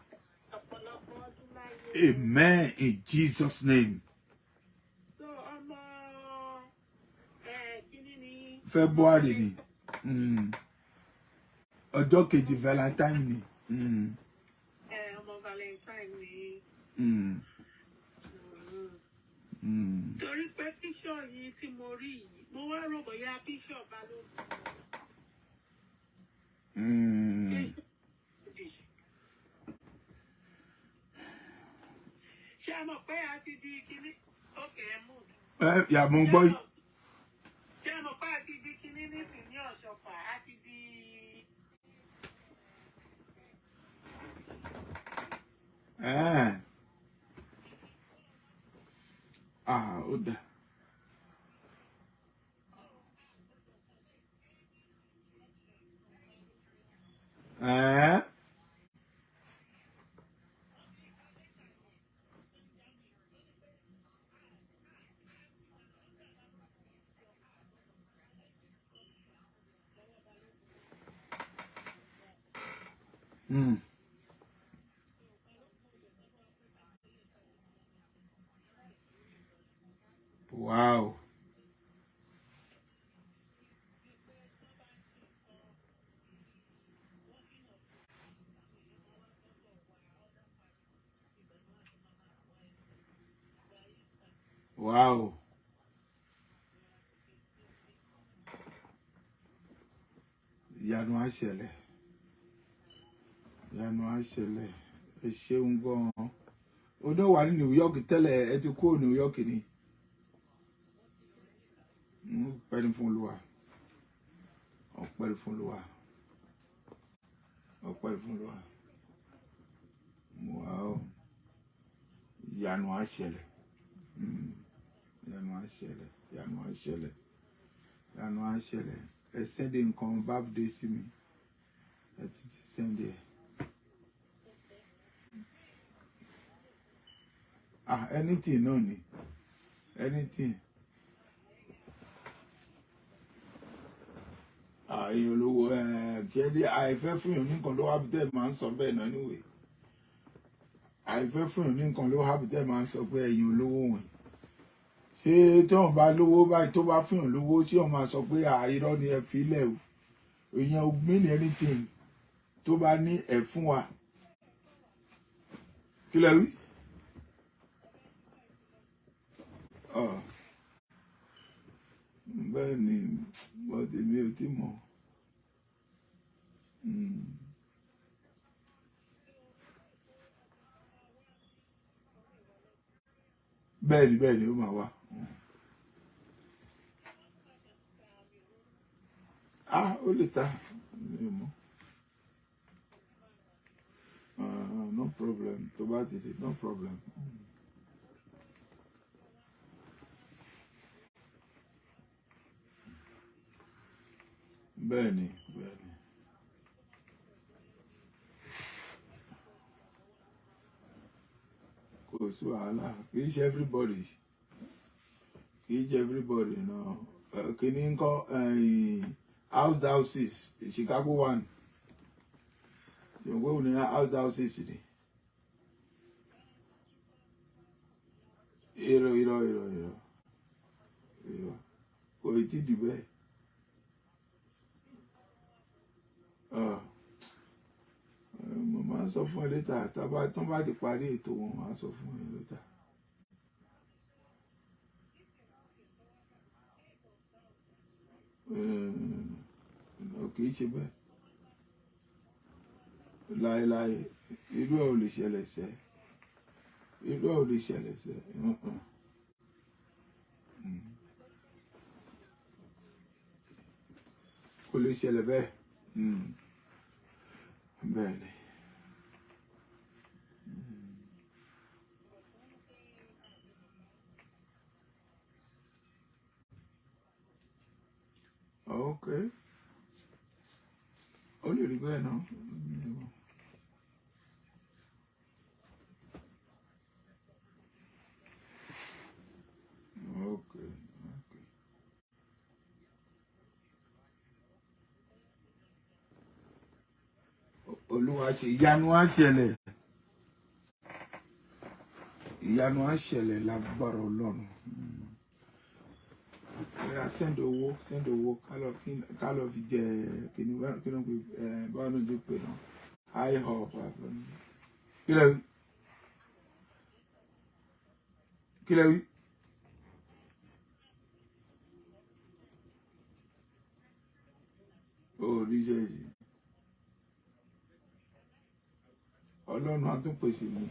Speaker 1: Amen. In Jesus' name. February ni. Ọjọ́ kejì Valentine ni.
Speaker 3: Torí pé píṣọ̀ yìí tí mo rí yìí, mo wá rò bóyá píṣọ̀ Balógun.
Speaker 1: Yeah, mon boy. Ó dà. Wow. Wow. Ìyanu á ṣẹlẹ̀. Ìyanu á ṣẹlẹ̀. Ẹ ṣeun gan-an. Ó ní wà ní New York tẹ́lẹ̀, ẹ ti kúrò New York ni. Ọpẹ́ ni fún Olúwa. Ọpẹ́ ni fún Olúwa. Ọpẹ́ ni fún Olúwa. Wow. Ìyanu á ṣẹlẹ̀. Ìyanu á ṣẹlẹ̀. Ìyanu á ṣẹlẹ̀. Ìyanu á ṣẹlẹ̀. Ẹ send nǹkan birthday sí mi. Ẹ ti send ẹ. Anything náà ni. Anything. Èèyàn olówó kẹ́ẹ́dí àìfẹ́ fún yàn ní nǹkan ló wá bí tẹ́ máa ń sọ bẹ́ẹ̀ náà níwèé. Àìfẹ́ fún yàn ní nǹkan ló wá bí tẹ́ máa ń sọ pé ẹ̀yin olówó wọn. Ṣé tí wọ́n bá lówó báyìí tó bá fún yàn lówó tí wọ́n máa sọ pé irọ́ ni ẹ fi lẹ̀ o. Èèyàn mean anything tó bá ní ẹ̀ fún wa. Kí lẹ wí? Bẹ́ẹ̀ ni wọ́n ti mi ò tí mọ̀. Bẹ́ẹ̀ ni ó máa wá. Ó lè ta. No problem. Tó bá ti di, no problem. Bẹ́ẹ̀ ni. Kò sí wàhálà. Kì í ṣe everybody. Kì í ṣe everybody náà. Kìíní ń kọ́ house houses Chicago 1. Ṣùgbọ́n òun ni house houses ni. Irọ́. Kò tí di bẹ́ẹ̀. Mo máa sọ fún ẹ létà tó bá ti parí ètò wọn máa sọ fún ẹ létà. Kì í ṣe bẹ́ẹ̀. Láéláé irú ẹ̀ ò lè ṣẹlẹ̀ sẹ́. Kò lè ṣẹlẹ̀ bẹ́ẹ̀. Bẹ́ẹ̀ ni. Okay. Ó lè rí bẹ́ẹ̀ náà. Okay. Olúwa ṣe ìyanu á ṣẹlẹ̀. Ìyanu á ṣẹlẹ̀ lágbára Ọlọ́run. Send owó ká lọ fi jẹ kìnnì báwo ló dé pé náà high up kí lẹ wí. Oríṣiríṣi Ọlọ́run á tún pèsè mi.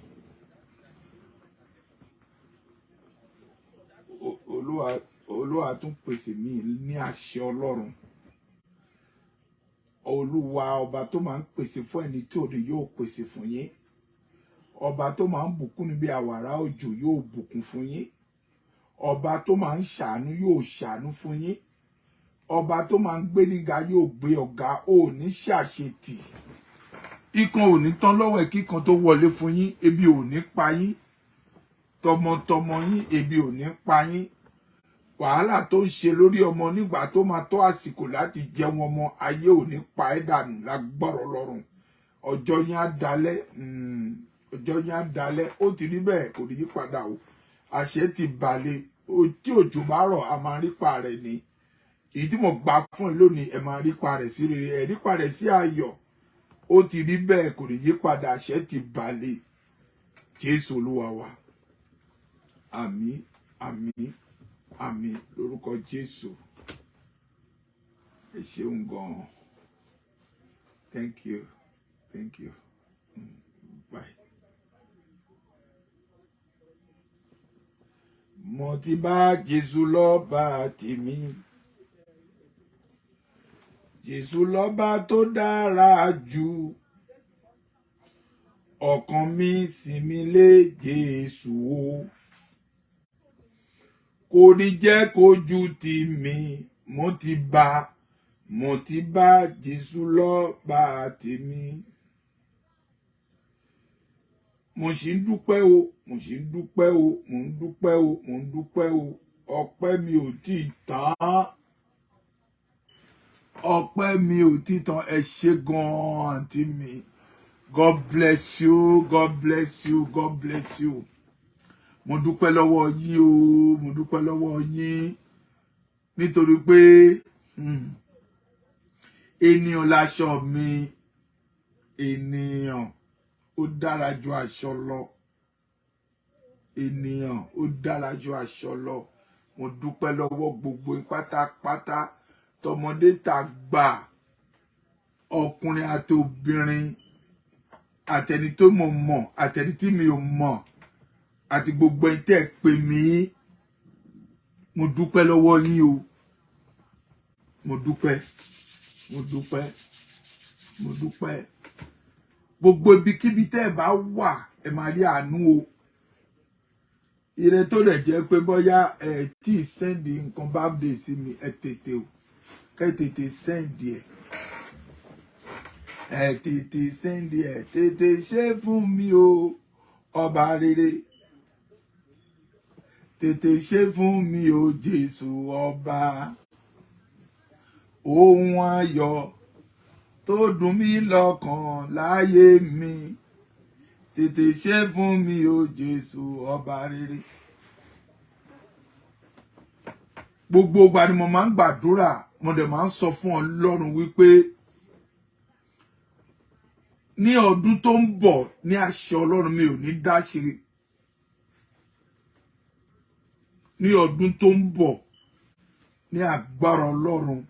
Speaker 1: Olúwa tún pèsè mi ní àṣẹ Ọlọ́run. Olúwa ọba tó máa ń pèsè fún ẹni tí òde yóò pèsè fún yín. Ọba tó máa ń bùkún níbi àwàrà òjò yóò bùkún fún yín. Ọba tó máa ń ṣàánú yóò ṣàánú fún yín. Ọba tó máa ń gbé níga yóò gbé ọ̀gá. Ò ní ṣàṣetì. Ikán ò ní tán lọ́wọ́ ẹ̀ kíkan tó wọlé fún yín. Ebi ò ní pa yín. Tọmọtọmọ yín ebi ò ní pa yín. Wàhálà tó ń ṣe lórí ọmọ nígbà tó máa tó àsìkò láti jẹun ọmọ, ayé ò ní pa ẹ́ dànù lágbára Ọlọ́run. Ọjọ́ yín á dalẹ̀. Ọjọ́ yín á dalẹ̀. Ó ti rí bẹ́ẹ̀, kò ní yí padà o. Àṣẹ ti balẹ̀. Tí òjò bá rọ̀, a máa rí pa rẹ̀ ni. Èyí tí mo gbà fún ẹ lónìí, ẹ máa rí pa rẹ̀ sí rere, ẹ rí pa rẹ̀ sí ayọ̀. Ó ti rí bẹ́ẹ̀, kò ní yí padà. Àṣẹ ti balẹ̀. Jésù Olúwa wa. Àmín, àmín, àmín lórúkọ Jésù. Ẹ ṣeun gan. Thank you. Thank you. Bye. Mo ti bá Jésù lọ́ba tèmi. Jésù lọ́ba tó dára jù. Ọkàn mi sinmi lé Jésù o. Kò ní jẹ́ kójú tì mí. Mo ti bá Jésù lọ́ba tèmi. Mo sì ń dúpẹ́ o, mo sì ń dúpẹ́ o, mo ń dúpẹ́ o, mo ń dúpẹ́ o. Ọpẹ́ mi ò tí ì tán. Ọpẹ́ mi ò tí ì tán. Ẹ ṣé gan-an àǹtí mi. God bless you, God bless you, God bless you. Mo dúpẹ́ lọ́wọ́ yín o, mo dúpẹ́ lọ́wọ́ yín. Nítorí pé ènìyàn láṣọ mi. Ènìyàn ó dára ju aṣọ lọ. Ènìyàn ó dára ju aṣọ lọ. Mo dúpẹ́ lọ́wọ́ gbogbo pátápátá, tọmọdé tàgbà, ọkùnrin àti obìnrin, àtẹni tó mo mọ̀, àtẹni tí mi ò mọ̀, àti gbogbo ẹni tẹ́ pè mí. Mo dúpẹ́ lọ́wọ́ yín o. Mo dúpẹ́. Mo dúpẹ́. Mo dúpẹ́. Gbogbo ibikíbi tẹ́ bá wà, ẹ máa rí àánú o. Ire tó lè jẹ́ pé bóyá ẹ tí send nǹkan birthday sí mi, ẹ tètè o. Kẹ́ tètè send ẹ. Ẹ tètè send ẹ. Tètè ṣe fún mi o. Ọba rere. Tètè ṣe fún mi o Jésù ọba. Ohun ayọ̀ tó dùn mí lọ́kàn láyé mi. Tètè ṣe fún mi o Jésù ọba rere. Gbogbo ìgbà ni mo máa ń gbàdúrà, mo dẹ̀ máa ń sọ fún Ọlọ́run wípé ní ọdún tó ń bọ̀, ní àṣẹ Ọlọ́run, mi ò ní dá ṣe. Ní ọdún tó ń bọ̀, ní agbára Ọlọ́run,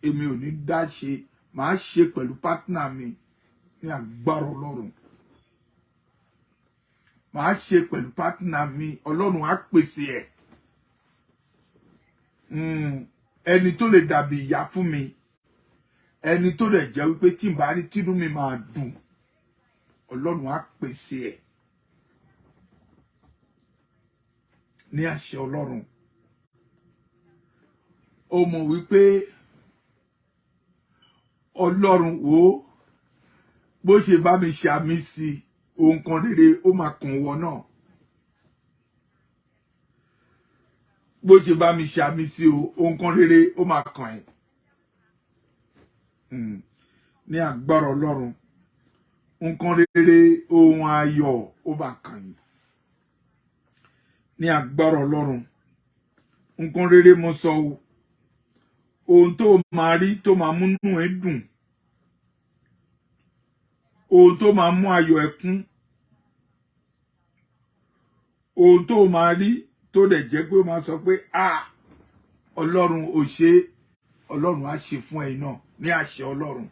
Speaker 1: èmi ò ní dá ṣe. Màá ṣe pẹ̀lú pátínà mi ní agbára Ọlọ́run. Màá ṣe pẹ̀lú pátínà mi. Ọlọ́run á pèsè ẹ̀. Ẹni tó lè dàbí ìyá fún mi. Ẹni tó lè jẹ́ wípé tí n bá rí tínú mi máa dùn. Ọlọ́run á pèsè ẹ̀. Ní àṣẹ Ọlọ́run. Ó mọ̀ wípé Ọlọ́run wo bó ṣe bá mi ṣàmì sí ohun kan rere, ó máa kàn wọ náà. Bó ṣe bá mi ṣàmì sí ohun kan rere, ó máa kàn ẹ́. Ní agbára Ọlọ́run, nǹkan rere, ohun ayọ̀, ó máa kàn yín. Ní agbára Ọlọ́run, nǹkan rere mo sọ o. Ohun tó máa rí tó máa múnú ẹ dùn. Ohun tó máa mú ayọ̀ ẹ kún. Ohun tó máa rí tó dẹ̀ jẹ́ pé ó máa sọ pé Ọlọ́run ò ṣe, Ọlọ́run á ṣe fún ẹ náà ní àṣẹ Ọlọ́run.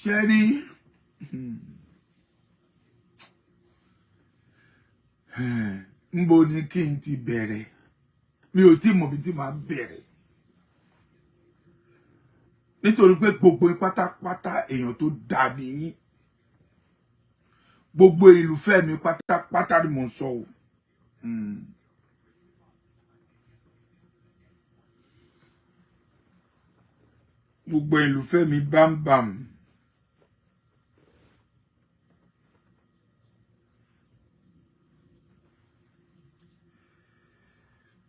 Speaker 1: Sherry. Nbo ni kí n ti bẹ̀rẹ̀. Mi ò tí mọ̀ bí tí máa bẹ̀rẹ̀. Nítorí pé gbogbo pátápátá èèyàn tó dà ní yín. Gbogbo ìlúfẹ́ mi pátápátá ni mo sọ o. Gbogbo ìlúfẹ́ mi bámbàm.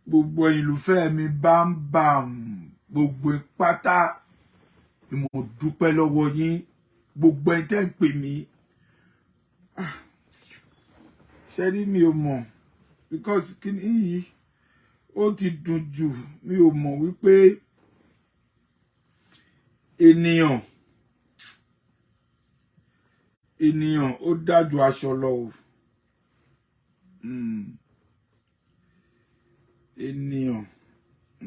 Speaker 1: Gbogbo ìlúfẹ́ mi bámbàm. Gbogbo pátá ni mo dúpẹ́ lọ́wọ́ yín. Gbogbo ẹni tẹ́ ń pè mí. Ṣé rí mi ò mọ̀ because kíni yìí ó ti dùn jù. Mi ò mọ̀ wípé ènìyàn ó dájú aṣọ lọ o. Ènìyàn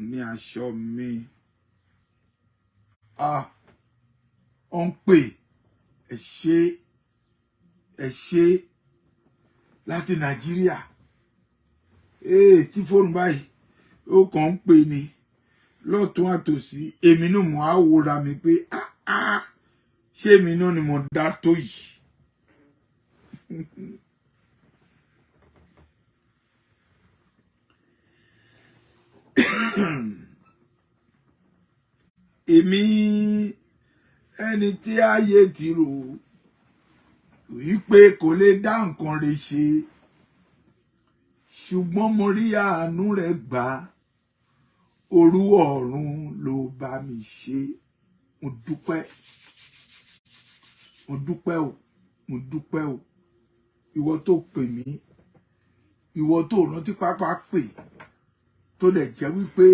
Speaker 1: ní aṣọ mi. Ó ń pè ẹ ṣé láti Nàìjíríà. Tí fóònù báyìí ó kàn ń pè ní lọ́tún àtòsí èmi náà mo á wòra mi pé ṣé èmi náà ni mo dá tó yìí. Èmi ẹni tí ayé ti rò wípé kò lè dá nǹkan rẹ̀ ṣe ṣùgbọ́n mo rí àánú rẹ̀ gbà òru ọ̀run ló bá mi ṣe. Mo dúpẹ́ o ìwọ tó pè mí, ìwọ tó rántí pápá pè tó dẹ̀ jẹ́ wípé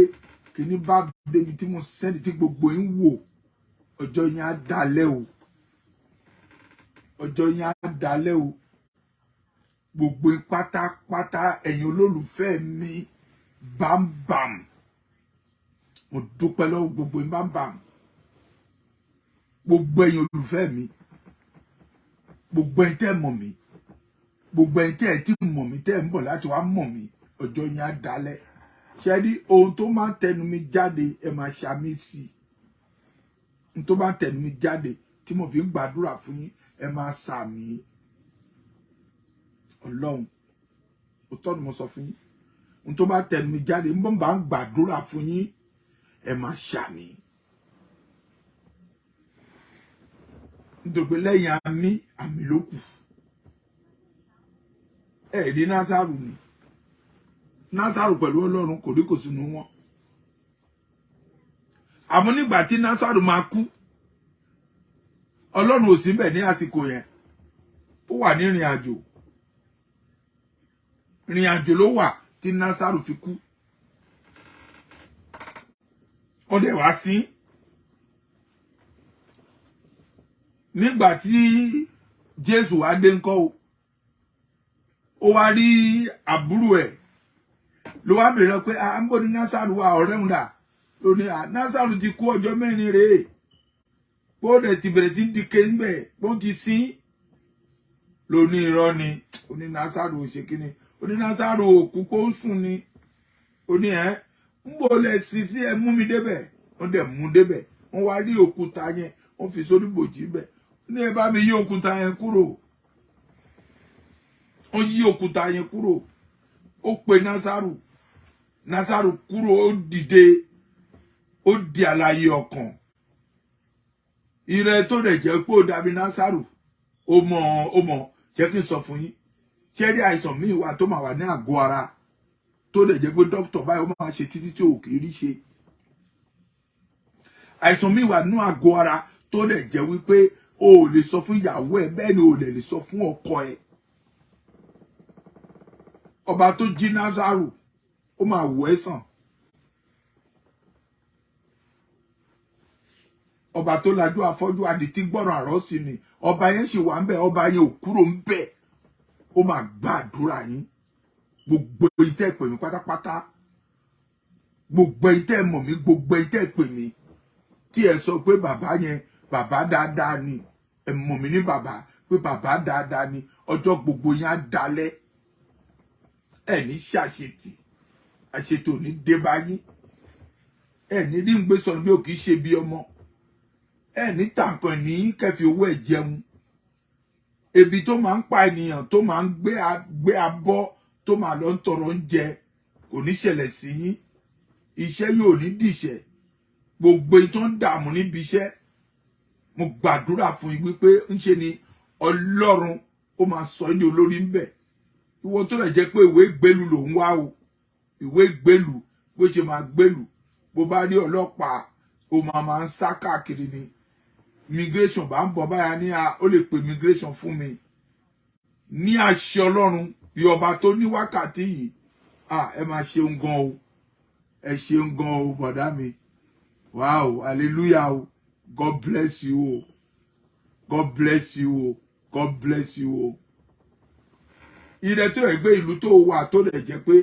Speaker 1: kíní bá débi tí mo sẹ́ni tí gbogbo yín wò ọjọ́ yẹn á dalẹ̀ o. Ọjọ́ yẹn á dalẹ̀ o. Gbogbo pátápátá ẹ̀yin olólùfẹ́ mi bámbàm. Mo dúpẹ́ lọ́wọ́ gbogbo yín bámbàm. Gbogbo ẹ̀yin olólùfẹ́ mi. Gbogbo ẹ̀yin tẹ́ mọ̀ mí. Gbogbo ẹ̀yin tẹ́ ti mọ̀ mí tẹ́ ń bọ̀ láti wá mọ̀ mí. Ọjọ́ yẹn á dalẹ̀. Ṣé rí ohun tó máa ń tẹnu mi jáde ẹ máa ṣàmì sí. Ohun tó máa ń tẹnu mi jáde tí mo fi ń gbàdúrà fún yín ẹ máa ṣàmì. Ọlọ́run òótọ́ ni mo sọ fún yín. Ohun tó bá tẹnu mi jáde ń bá ń gbàdúrà fún yín ẹ máa ṣàmì. Nítorí pé lẹ́yìn àmì ló kù. Rí Násárù ni. Násárù pẹ̀lú Ọlọ́run kò rí kò sínú wọn. Àmọ́ nígbà tí Násárù máa kú Ọlọ́run ò sí bẹ̀ ní àsìkò yẹn. Ó wà ní ìrìn àjò. Ìrìn àjò ló wà tí Násárù fi kú. Ó dẹ̀ wá sí. Nígbà tí Jésù wá dé ńkọ́ o. Ó wá rí àbúrò ẹ̀. Ló wá bèèrè pé ń bọ̀ ní Násárù wà ọ̀rẹ́ ń dà. Ló ní Násárù ti kú ọjọ́ mẹ́rin rèé. Bó dẹ̀ ti bẹ̀rẹ̀ sí dìke ńbẹ̀ bó ti sín. Ló ní irọ́ ni. Ó ní Násárù ò ṣe kíni. Ó ní Násárù òkú kó ń sùn ni. Ó ní ń bọ̀ lẹ̀ sí ẹ mú mi débẹ̀. Wọ́n dẹ̀ mú débẹ̀. Wọ́n wá rí òkúta yẹn. Wọ́n fi sórí bòjì bẹ̀. Ó ní ẹ bá mi yí òkúta yẹn kúrò. Ó yí òkúta yẹn kúrò. Ó pe Násárù kúrò ó dìde. Ó di àlàyé ọkàn. Ire tó dẹ̀ jẹ́ pé ó dàbí Násárù. Ó mọ̀ jẹ́ kí n sọ fún yín. Ṣé rí àìsàn míì wà tó máa wà ní àgọ́ ara tó dẹ̀ jẹ́ pé dókítà báyìí ó máa ṣe títí tí ò kì í rí ṣe. Àìsàn míì wà nínú àgọ́ ara tó dẹ̀ jẹ́ wípé o ò lè sọ fún ìyàwó ẹ bẹ́ẹ̀ ni o lè sọ fún ọkọ ẹ. Ọba tó jí Násárù ó máa wò ẹ́ sàn. Ọba tó lajú afọ́jú adití gbọ́ràn àrọ́sí ni ọba yẹn ṣì wà ń bẹ̀ ọba yẹn ò kúrò ń bẹ̀. Ó máa gbàdúrà yín. Gbogbo ìtẹ́ pè mí pátápátá. Gbogbo ìtẹ́ mọ̀ mí gbogbo ìtẹ́ pè mí. Tí ẹ sọ pé bàbá yẹn bàbá dáadáa ni ẹ mọ̀ mí ní bàbá pé bàbá dáadáa ni ọjọ́ gbogbo yín á dalẹ̀ ẹ ní ṣàṣetì àṣetò ní dé bá yín ẹ ní rí ń gbé sọnù bí ò kì í ṣe bí ọmọ ẹ ní tàǹkàn ní kẹfì owó ẹ jẹun ebi tó máa ń pa ènìyàn tó máa ń gbé abọ́ tó máa lọ ń tọrọ oúnjẹ kò ní ṣẹlẹ̀ sí yín iṣẹ́ yóò ní dìṣẹ́ gbogbo tó ń dààmú níbi iṣẹ́ mo gbàdúrà fún yín wípé ń ṣe ni Ọlọ́run ó máa sọ ní olórí ń bẹ̀ ìwọ tó lè jẹ́ pé ìwé ìgbélú ló ń wá o ìwé ìgbélú bó ṣe máa gbélú bó bá rí ọlọ́pàá ó máa ń sá káàkiri ni immigration bá ń bọ̀ báyà ní ó lè pè immigration fún mi ní àṣẹ Ọlọ́run bí ọba tó ní wákàtí yìí ẹ máa ṣeun gan o ẹ ṣeun gan o bọ̀dá mi wow hallelujah o God bless you o God bless you o God bless you o ilẹ̀ tó rẹ̀ gbé ìlú tó wà tó lè jẹ́ pé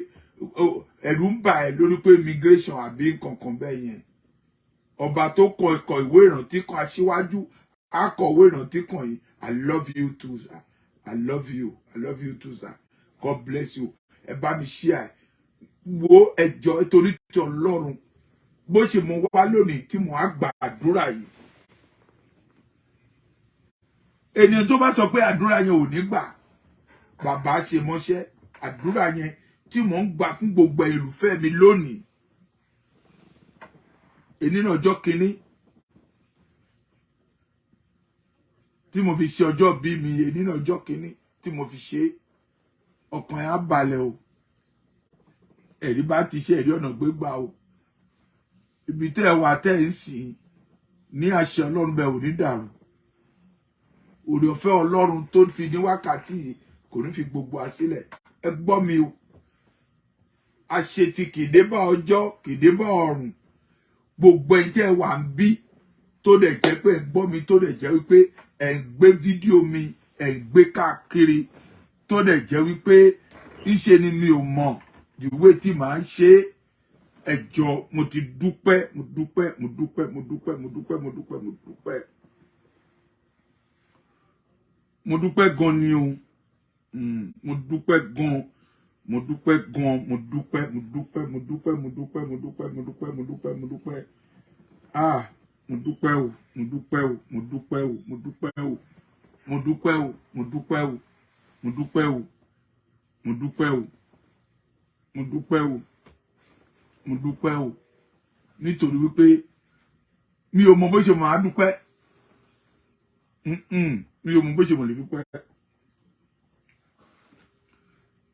Speaker 1: ẹ̀rù ń bà ẹ́ lórí pé immigration àbí nǹkankan bẹ́ẹ̀ yẹn ọba tó kọ ẹ̀kọ́ ìwé ìrántí kan aṣíwájú akọ̀wé ìrántí kan yìí I love you too sir I love you too sir God bless you ẹ bá mi share wo ẹjọ́ torí tí Ọlọ́run bó ṣe mo wá lónìí tí mo á gbàdúrà yìí ènìyàn tó bá sọ pé àdúrà yẹn ò ní gbà bàbá ṣe mọ́ṣẹ́ àdúrà yẹn tí mò ń gbà fún gbogbo ìrúfẹ́ mi lónìí èní náà ọjọ́ kìíní tí mo fi ṣe ọjọ́ bí mi èní náà ọjọ́ kìíní tí mo fi ṣe ọkàn yẹn á balẹ̀ o ẹ̀rí bá ti ṣe ẹ̀rí ọ̀nà gbégbá o ibi tẹ́ ẹ wà tẹ́ ẹ ń sìn ní àṣẹ Ọlọ́run bẹ́ẹ̀ ò ní dàrú oore ọ̀fẹ́ Ọlọ́run tó fi ní wákàtí yìí kò ní fi gbogbo àsílẹ̀ ẹ gbọ́ mi o àṣetì kìdébà ọjọ́ kìdébà ọ̀run gbogbo ẹ̀yin tẹ́ wà ń bí tó dẹ̀ jẹ́ pé ẹ gbọ́ mi tó dẹ̀ jẹ́ wípé ẹ ń gbé fídíò mi ẹ ń gbé káàkiri tó dẹ̀ jẹ́ wípé ńṣe ni mi ò mọ̀ ìwé tí màá ṣe ẹjọ́ mo ti dúpẹ́ mo dúpẹ́ mo dúpẹ́ mo dúpẹ́ mo dúpẹ́ mo dúpẹ́ mo dúpẹ́ mo dúpẹ́ gan ni o mo dúpẹ́ gan mo dúpẹ́ gan mo dúpẹ́ mo dúpẹ́ mo dúpẹ́ mo dúpẹ́ mo dúpẹ́ mo dúpẹ́ mo dúpẹ́ mo dúpẹ́ mo dúpẹ́ o mo dúpẹ́ o mo dúpẹ́ o mo dúpẹ́ o mo dúpẹ́ o mo dúpẹ́ o mo dúpẹ́ o mo dúpẹ́ o mo dúpẹ́ o mo dúpẹ́ o nítorí wípé mi ò mọ bó ṣe máa dúpẹ́ mi ò mọ bó ṣe mo lè dúpẹ́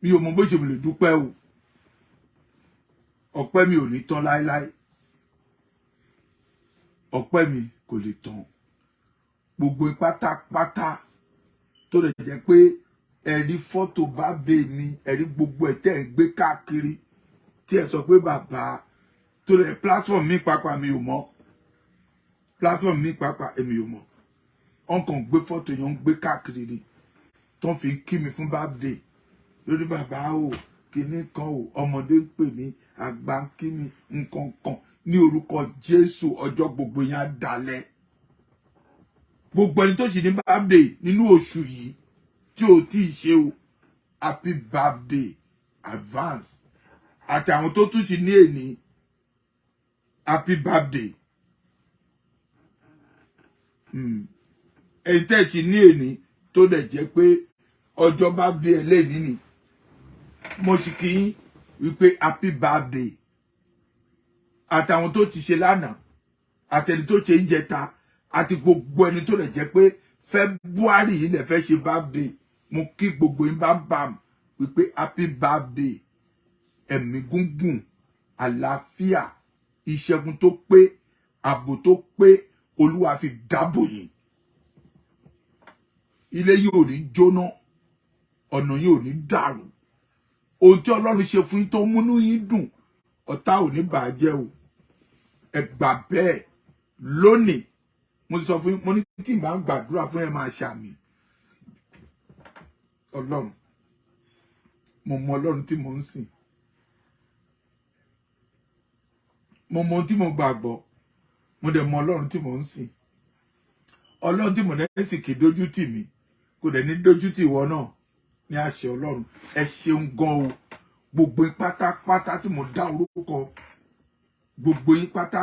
Speaker 1: mi ò mọ bó ṣe mo lè dúpẹ́ o ọpẹ́ mi ò ní tán láéláé ọpẹ́ mi kò lè tán gbogbo pátápátá tó lè jẹ́ pé ẹ̀rí fọ́tò bá bè mí ẹ̀rí gbogbo ẹ̀ tẹ́ ẹ̀ gbé káàkiri tí ẹ sọ pé bàbá tó lè platform mi pàápàá mi ò mọ̀ platform mi pàápàá èmi ò mọ̀ wọ́n kàn gbé fọ́tò yẹn ń gbé káàkiri ni tó ń fi kí mi fún birthday lórí bàbá o kìíní kan o ọmọdé ń pè mí àgbà ń kí mi nǹkan kan ní orúkọ Jésù ọjọ́ gbogbo yẹn á dalẹ̀ gbogbo ẹni tó sì ní birthday nínú oṣù yìí tí o tí ì ṣe o happy birthday advance àti àwọn tó tún ti ní èní happy birthday ẹ̀yin tẹ́ ti ní èní tó dẹ̀ jẹ́ pé ọjọ́ birthday ẹlẹ́ni ni mo sì kí yín wípé happy birthday àtàwọn tó ti ṣe lánàá àtẹni tó ṣe ń jẹta àti gbogbo ẹni tó lè jẹ́ pé February yìí lè fẹ́ ṣe birthday mo kí gbogbo yín bam wípé happy birthday ẹ̀mí gúngùn àlàáfíà ìṣẹ́gun tó pé ààbò tó pé Olúwa fi dáàbò yín ilé yóò ní jóná ọ̀nà yóò ní dàrú ohun tí Ọlọ́run ṣe fún yín tó múnú yín dùn ọ̀tá ò ní bàjẹ́ o ẹ gbà bẹ́ẹ̀ lónìí mo ti sọ fún yín mo ní tí n bá ń gbàdúrà fún ẹ máa ṣàmì Ọlọ́run mo mọ Ọlọ́run tí mo ń sìn mo mọ ohun tí mo gbàgbọ́ mo dẹ̀ mọ Ọlọ́run tí mo ń sìn Ọlọ́run tí mọ̀nẹ́sì kì í dójú tì mí kò dẹ̀ ní dójú tì ìwọ náà ní àṣẹ Ọlọ́run. Ẹ ṣeun gan o gbogbo yín pátápátá tí mo dá orúkọ gbogbo yín pátá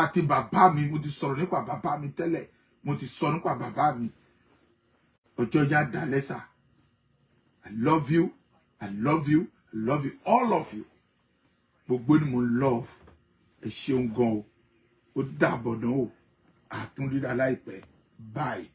Speaker 1: àti bàbá mi mo ti sọ̀rọ̀ nípa bàbá mi tẹ́lẹ̀ mo ti sọ nípa bàbá mi ọjọ́ yá dá lẹ́sà. I love you, I love you, I love you, all of you. Gbogbo ni mo love. Ẹ ṣeun gan o. Ó dàbọ̀ náà o. Àtúndídá láìpẹ́. Bye.